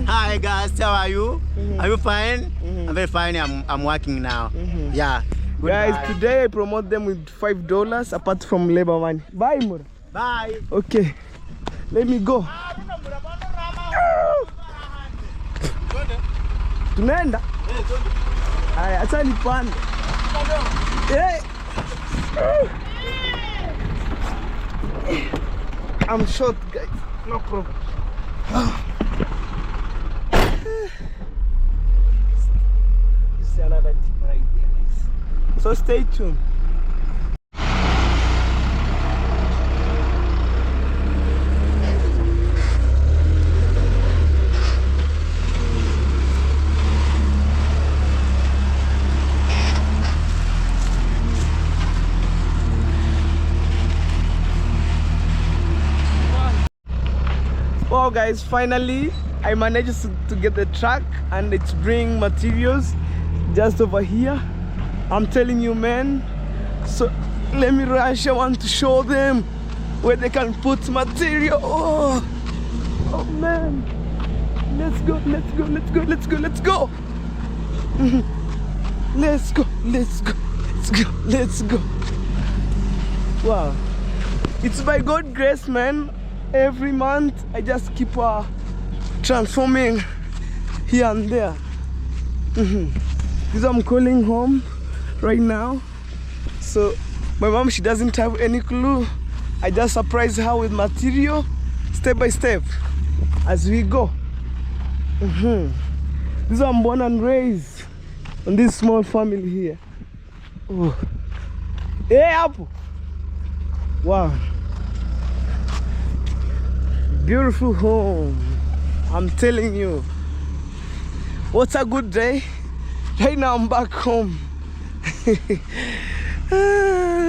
Hi guys, how are you? Are you fine? I'm very fine. I'm working now. Yeah. Guys, today I promote them with $5 apart from labor money. Bye, Mura. Bye. Okay. Let me go. Tunaenda? Haya, acha nipande. I'm short, guys. No problem. This is another tip right there, guys. So stay tuned. Well guys, finally I managed to get the truck and it's bringing materials just over here. I'm telling you, man. So let me rush. I want to show them where they can put material. Oh man. Let's go. Let's go. Let's go. Let's go. Let's go. Wow. It's by God's grace, man. Every month I just keep transforming here and there. This I'm calling home right now. So my mom, she doesn't have any clue. I just surprise her with material step by step as we go. This I'm born and raised on this small family here. Oh. Hey, Apple. Wow. Beautiful home. I'm telling you. What's a good day? Right now I'm back home.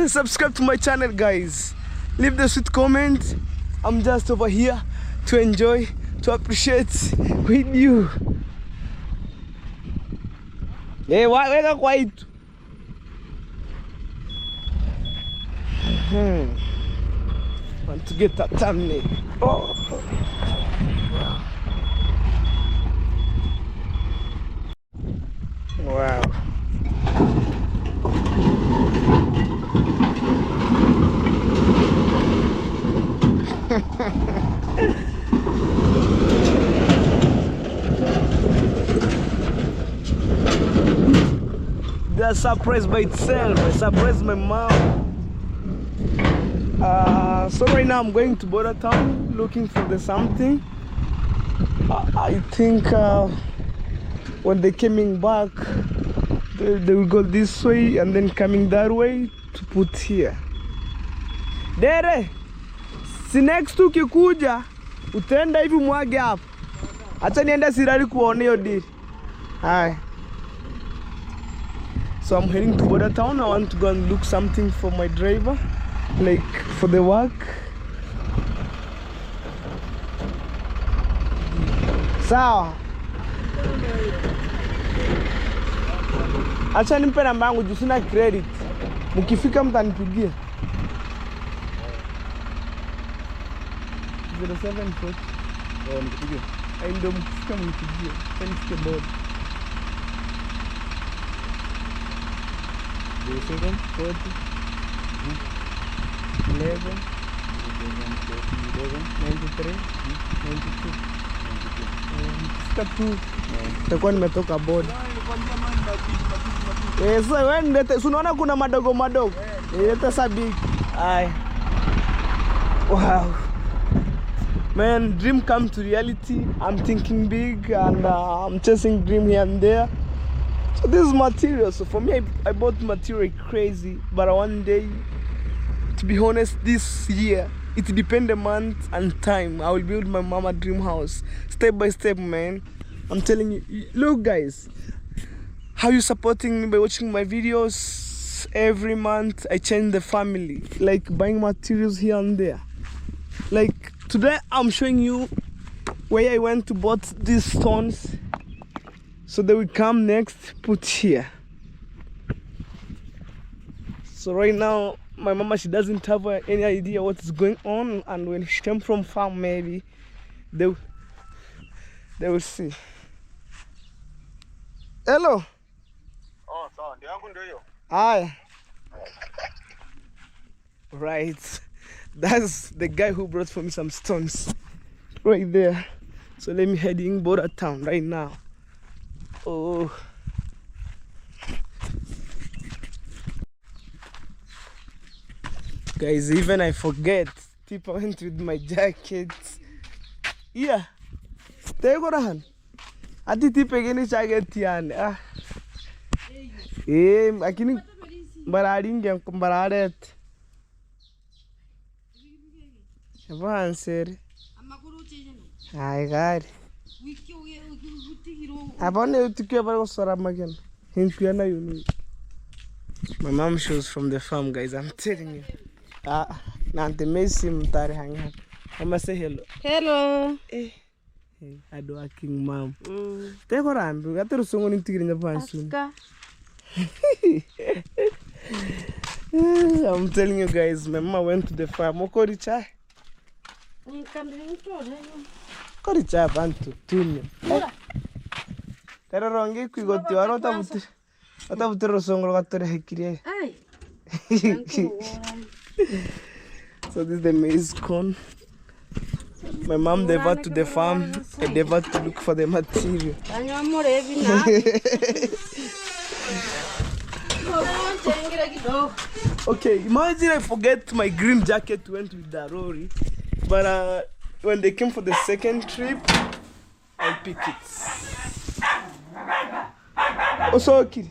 Subscribe to my channel, guys. Leave the sweet comment. I'm just over here to enjoy, to appreciate with you. Hey, wake up quiet. Want to get that thumbnail. Oh. Wow. That's surprise by itself. I surprised my mom. So right now I'm going to border town looking for the something. I think when they're coming back, they will go this way and then coming that way to put here. Dere, si next ukikuja utenda hivi mwage hapo. Acha niende Sirari kuone hiyo deal. Hi. So I'm heading to border town. I want to go and look something for my driver, like for the work. Sawa. Acha nimpe namba yangu juu sina credit. Mkifika mtanipigia. 0740. Oh, nipigie. Ndio mkifika mnipigie. Thanks board. 0740 11 93 92. Tu takuwa nimetoka board. So wewe ndio unaona kuna madogo madogo. Leta sabiki. Ai. Wow. Man, dream come to reality. I'm thinking big and I'm chasing dream here and there. So this is material. So for me, I bought material crazy, but one day, to be honest, this year, it depends the month and time. I will build my mama dream house, step by step, man. I'm telling you. Look, guys, how you supporting me by watching my videos every month? I change the family, like buying materials here and there. Like today, I'm showing you where I went to bought these stones. So they will come next, put here. So right now, my mama, she doesn't have any idea what's going on, and when she came from farm, maybe they will see. Hello. Oh, sawa, ndio yangu ndio hiyo. Hi. Right. That's the guy who brought for me some stones. Right there. So let me head in border town right now. Oh. Guys, even I forget. Tip went with my jacket. Yeah. Take go around. Ati tip again jacket yan. Ah. Lakini bararinge mbararet. Avanced. Hi, God. Abone tukiwa bado sora magen. Hinkiana yuni. My mom shows from the farm, guys. I'm telling you. Nante Messi mtari hanga. Mama say hello. Hello. Ado aking mom. Teko rambi. Gatero songo nintigiri nyapansu. I'm telling you guys, my mama went to the farm. Okori chai. Kori chai bantu tuni. Tero rongi kuigoti warota muti. Ata butero songro gatore hekire. Ai. So this is the maize corn. My mom diverted to the farm. I diverted to look for the material. Okay, imagine I forget my green jacket went with the lorry, but when they came for the second trip, I pick it. Also, okay.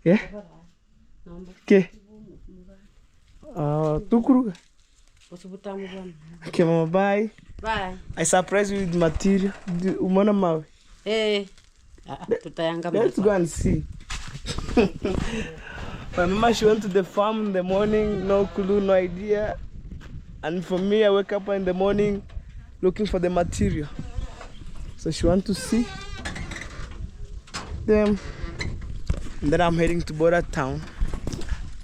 Yeah. Okay. Tukuru. Okay, mama, bye. Bye. I surprise you with material. Umona mawe. Let's go and see. My mama, she went to the farm in the morning, no clue, no idea. And for me, I wake up in the morning looking for the material. So she wants to see them. And then I'm heading to border town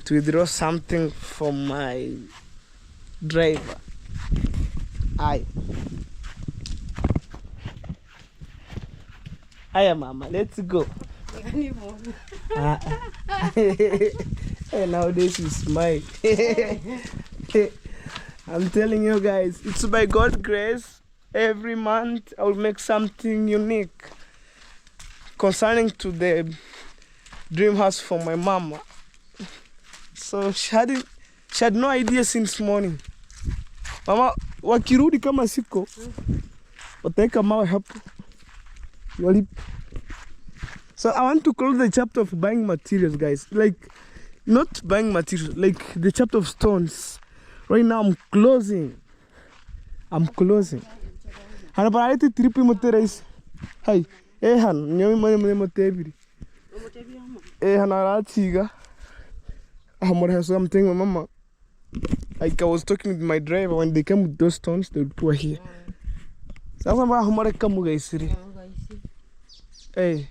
to withdraw something from my driver. Hiya, mama, let's go. Hey, nowadays you smile. I'm telling you guys, it's by God's grace. Every month I will make something unique concerning to the dream house for my mama. So she had no idea since morning. Mama, wakirudi kama siko, wataweka mawe hapo. So I want to close the chapter of buying materials, guys. Like, not buying materials, like the chapter of stones. Right now I'm closing. Hana paraleti tripi moterais. Hai, han, nyomi mane motebiri. Hana ratiga. I'm something my mama. Like I was talking with my driver, when they came with those stones, they would pour here. So I'm going to come guys. Hey.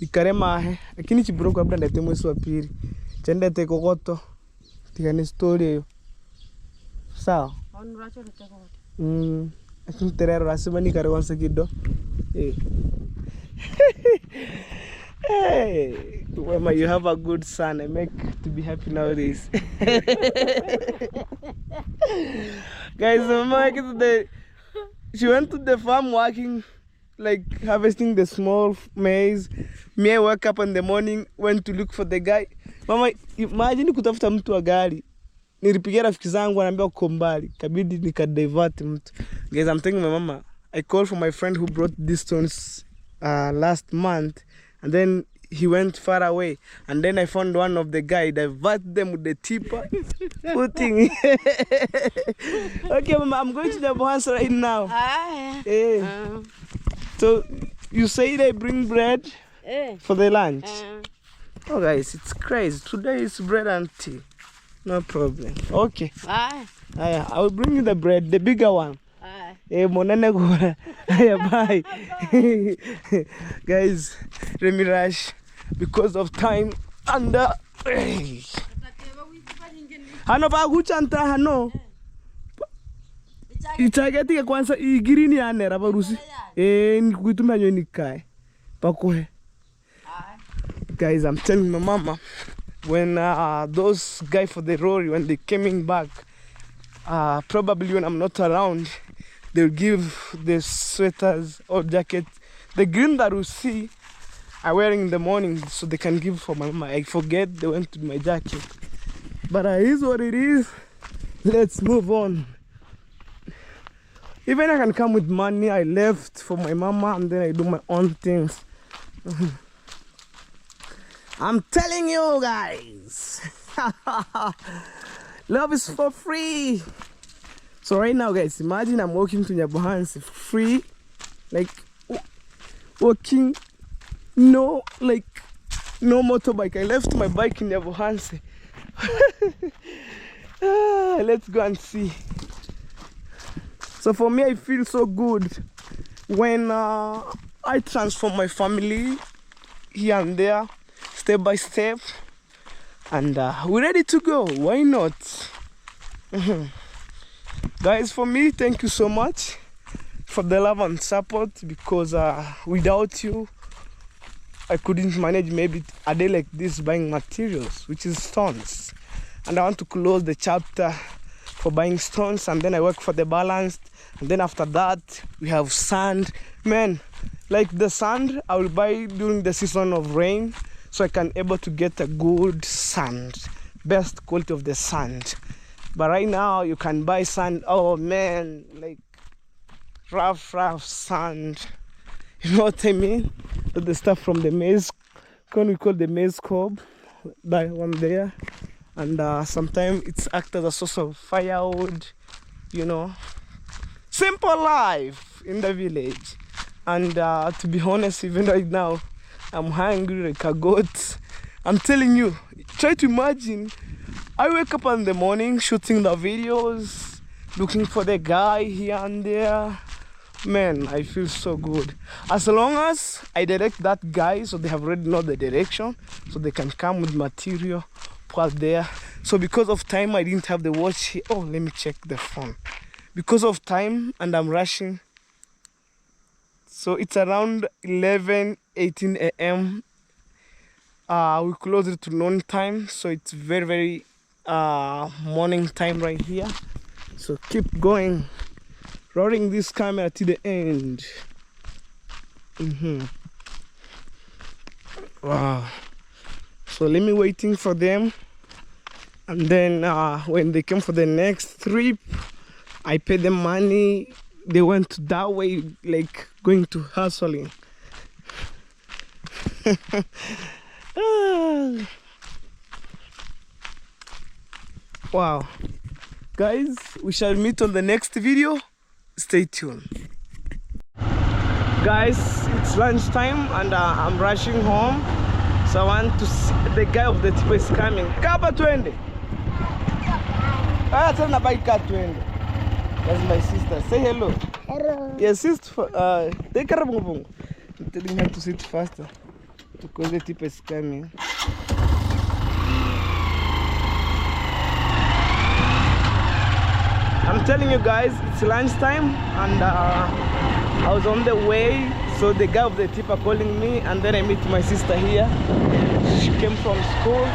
Ikarema he. Lakini chibroku labda ndete mwezi wa pili. Chende te kokoto. Tigane story hiyo. Sawa? Lakini terero rasima ni kare once kido. Hey. Hey, Wema, you have a good son. I make to be happy nowadays. Guys, Mama, she went to the farm working, like harvesting the small maize. Me, I woke up in the morning, went to look for the guy. Mama, imagine kutafuta mtu wa gari. Nilipigia rafiki zangu ananiambia uko mbali. Kabidi nikadivert mtu. Guys, I'm telling my mama, I called for my friend who brought these stones last month. And then he went far away. And then I found one of the guy, divert them with the tipper. Putting. Okay, Mama, I'm going to the house right now. So, you say they bring bread for the lunch? Oh, guys, it's crazy. Today is bread and tea. No problem. Okay. I will bring you the bread, the bigger one. Bye. Guys, let me rush because of time and hano pa kuchanta hano itageti kwanza igirini anera barusi nikuituma nyo nikae pakohe. Guys, I'm telling my mama, when those guys for the lorry, when they coming back, probably when I'm not around, they'll give the sweaters or jackets, the green that we see I wearing in the morning, so they can give for my mama. I forget they went to my jacket, but it is what it is. Let's move on. Even I can come with money, I left for my mama and then I do my own things. I'm telling you guys, love is for free. So right now, guys, imagine I'm walking to Nyabohansi free, like walking, no motorbike. I left my bike in Nyabohansi. Let's go and see. So for me, I feel so good when I transform my family here and there, step by step, and we're ready to go. Why not? Guys, for me, thank you so much for the love and support, because without you, I couldn't manage maybe a day like this buying materials, which is stones. And I want to close the chapter for buying stones, and then I work for the balanced, and then after that we have sand. Man, like the sand I will buy during the season of rain, so I can able to get a good sand, best quality of the sand. But right now you can buy sand, oh man, like rough sand, you know what I mean? The stuff from the maize corn, we call the maize cob, that one there. And sometimes it's act as a source of firewood, you know. Simple life in the village. And to be honest, even right now, I'm hungry like a goat. I'm telling you, try to imagine, I wake up in the morning shooting the videos, looking for the guy here and there. Man, I feel so good. As long as I direct that guy, so they have already know the direction, so they can come with material out there. So because of time, I didn't have the watch here. Oh, let me check the phone. Because of time, and I'm rushing. So it's around 11:18 a.m. We close it to noon time, so it's very morning time right here. So keep going, rolling this camera to the end. Wow. So let me waiting for them, and then when they come for the next trip, I pay them money. They went that way, like going to hustling. Wow, guys, we shall meet on the next video. Stay tuned. Guys, it's lunchtime and I'm rushing home, so I want to see the guy of the tipo is coming. Kaba twende. Ah, tell na bike car twende. That's my sister. Say hello. Hello. Yes, sister. Take care of me. I'm telling her to sit faster because the tipo is coming. I'm telling you guys, it's lunchtime and I was on the way, so the guy of the tip are calling me, and then I meet my sister here. She came from school.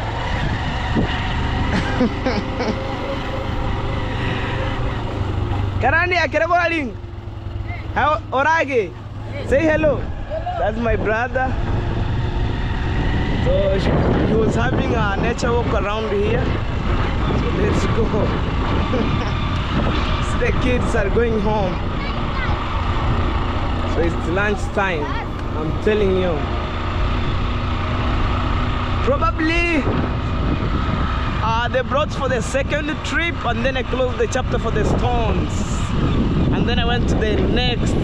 Karani akeregoling. How orage? Say hello. That's my brother. So he was having a nature walk around here. So let's go. The kids are going home, so it's lunch time. I'm telling you, probably they brought for the second trip, and then I closed the chapter for the stones, and then I went to the next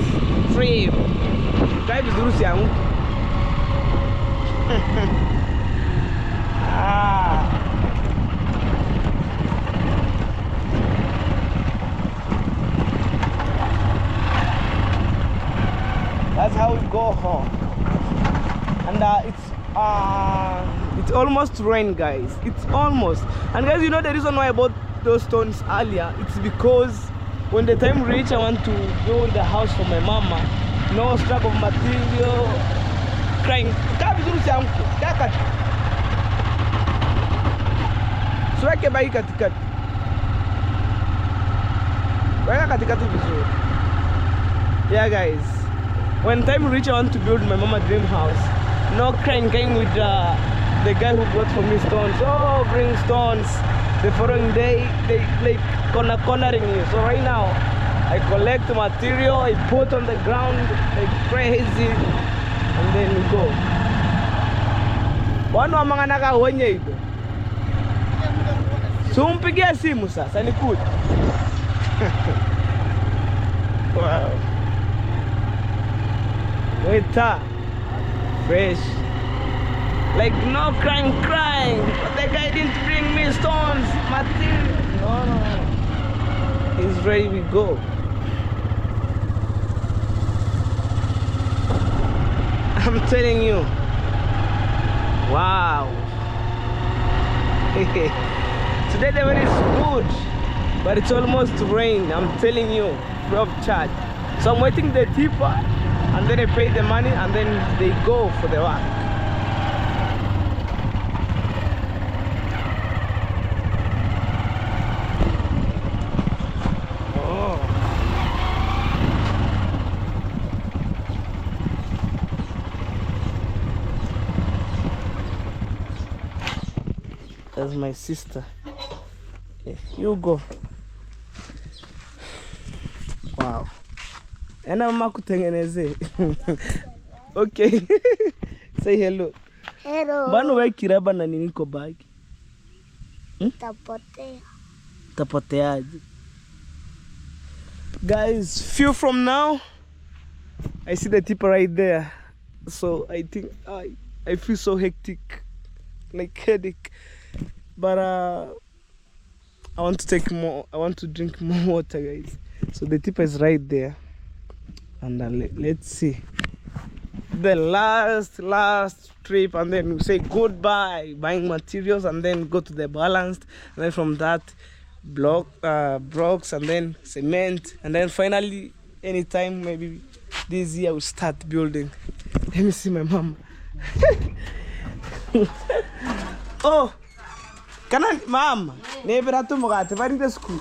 trip. That's how we go home. And it's almost rain, guys. It's almost. And guys, you know the reason why I bought those stones earlier? It's because when the time reach, I want to build the house for my mama. No strap of material, crying. So I can buy katikati. Yeah, guys. When time reach, I want to build my mama dream house. No crying with the guy who brought for me stones. Oh, bring stones. The following day, they like cornering you. So right now, I collect material, I put on the ground like crazy, and then we go. Wano wa mga nakahonya ito. So umpigia simu sasa, nikuja. Wow. Waiter, fresh. Like no crying. But the guy didn't bring me stones, material. No. He's ready to go. I'm telling you. Wow. Today the weather is good, but it's almost rain. I'm telling you, free of charge. So I'm waiting the tipper, and then I pay the money, and then they go for the work. Oh. That's my sister. Yeah, you go. Wow. Ena mama kutengeneze. Okay. Say hello. Hello. Mbona wewe kiraba na nini kwa bag? Tapotea. Tapoteaje? Guys, few from now, I see the tipper right there. So I think I feel so hectic, like headache. But I want to take more. I want to drink more water, guys. So the tipper is right there, and let's see the last trip, and then we say goodbye, buying materials, and then go to the balanced, and then from that blocks, and then cement, and then finally anytime maybe this year we'll start building. Let me see my mom. Oh, can I, mom? Never had to mugate. Where in the school?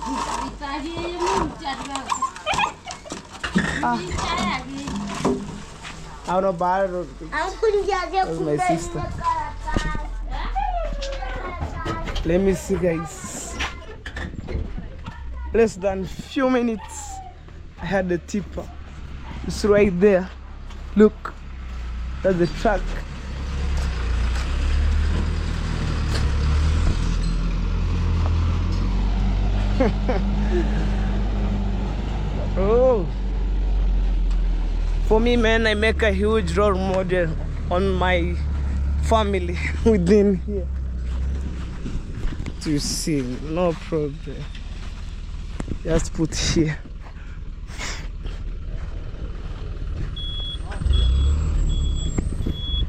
I don't know bar. That's my sister. Let me see, guys. Less than few minutes, I had the tipper. It's right there. Look, that's the truck. Oh, for me, man, I make a huge role model on my family within here. To see, no problem. Just put here.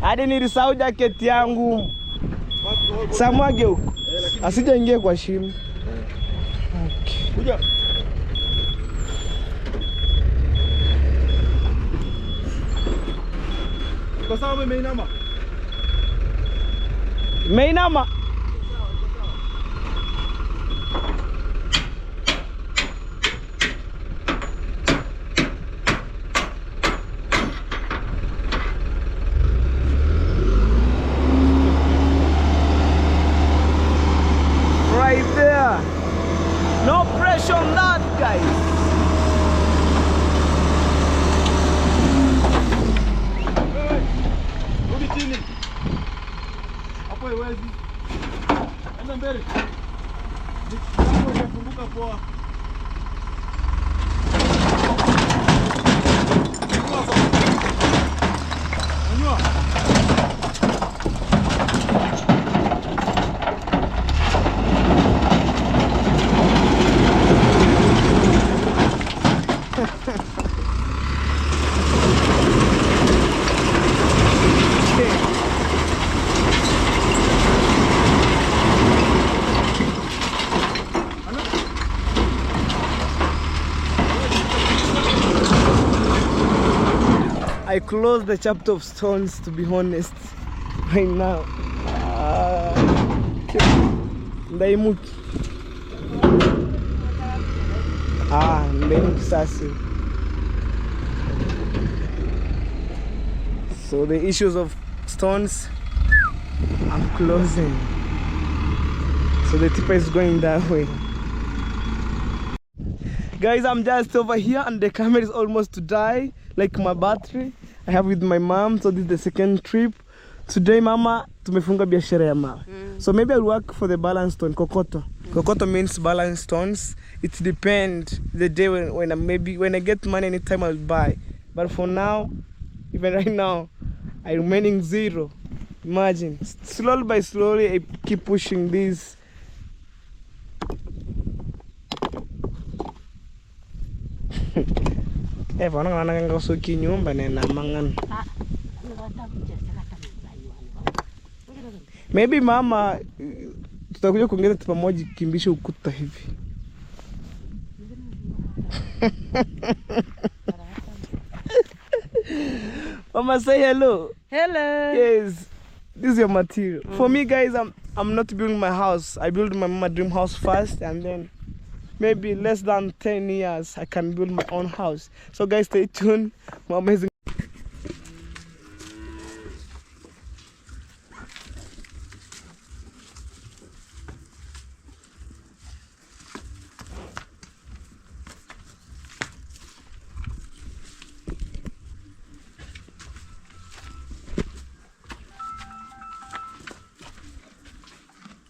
Hadi nilisahau jacket yangu. Samwage huko. Asije ingie kwa shimo. Okay. Kuja. Kwa sababu umeinama. Umeinama. Right there. No pressure on that, guys. I close the chapter of stones, to be honest, right now. Ndaimuki. Ndaimuki sasa. So the issues of stones, I'm closing. So the tipper is going that way. Guys, I'm just over here and the camera is almost to die, like my battery I have with my mom. So this is the second trip. Today mama tumefunga biashara ya mawe. So maybe I'll work for the balance stone, kokoto. Kokoto means balance stones. It depends the day when I get money, anytime I'll buy. But for now, even right now, I'm remaining zero. Imagine, slowly by slowly I keep pushing this. Maybe mama tutakuja kuongeza tipa moja kimbisha ukuta hivi. Mama, say hello. Hello. Yes, this is your material. For me, guys, I'm not building my house. I build my mama dream house first, and then maybe less than 10 years I can build my own house. So guys, stay tuned. More amazing.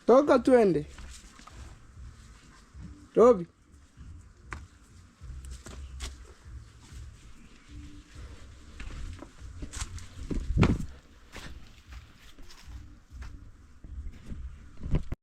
Toka tuende. Robi.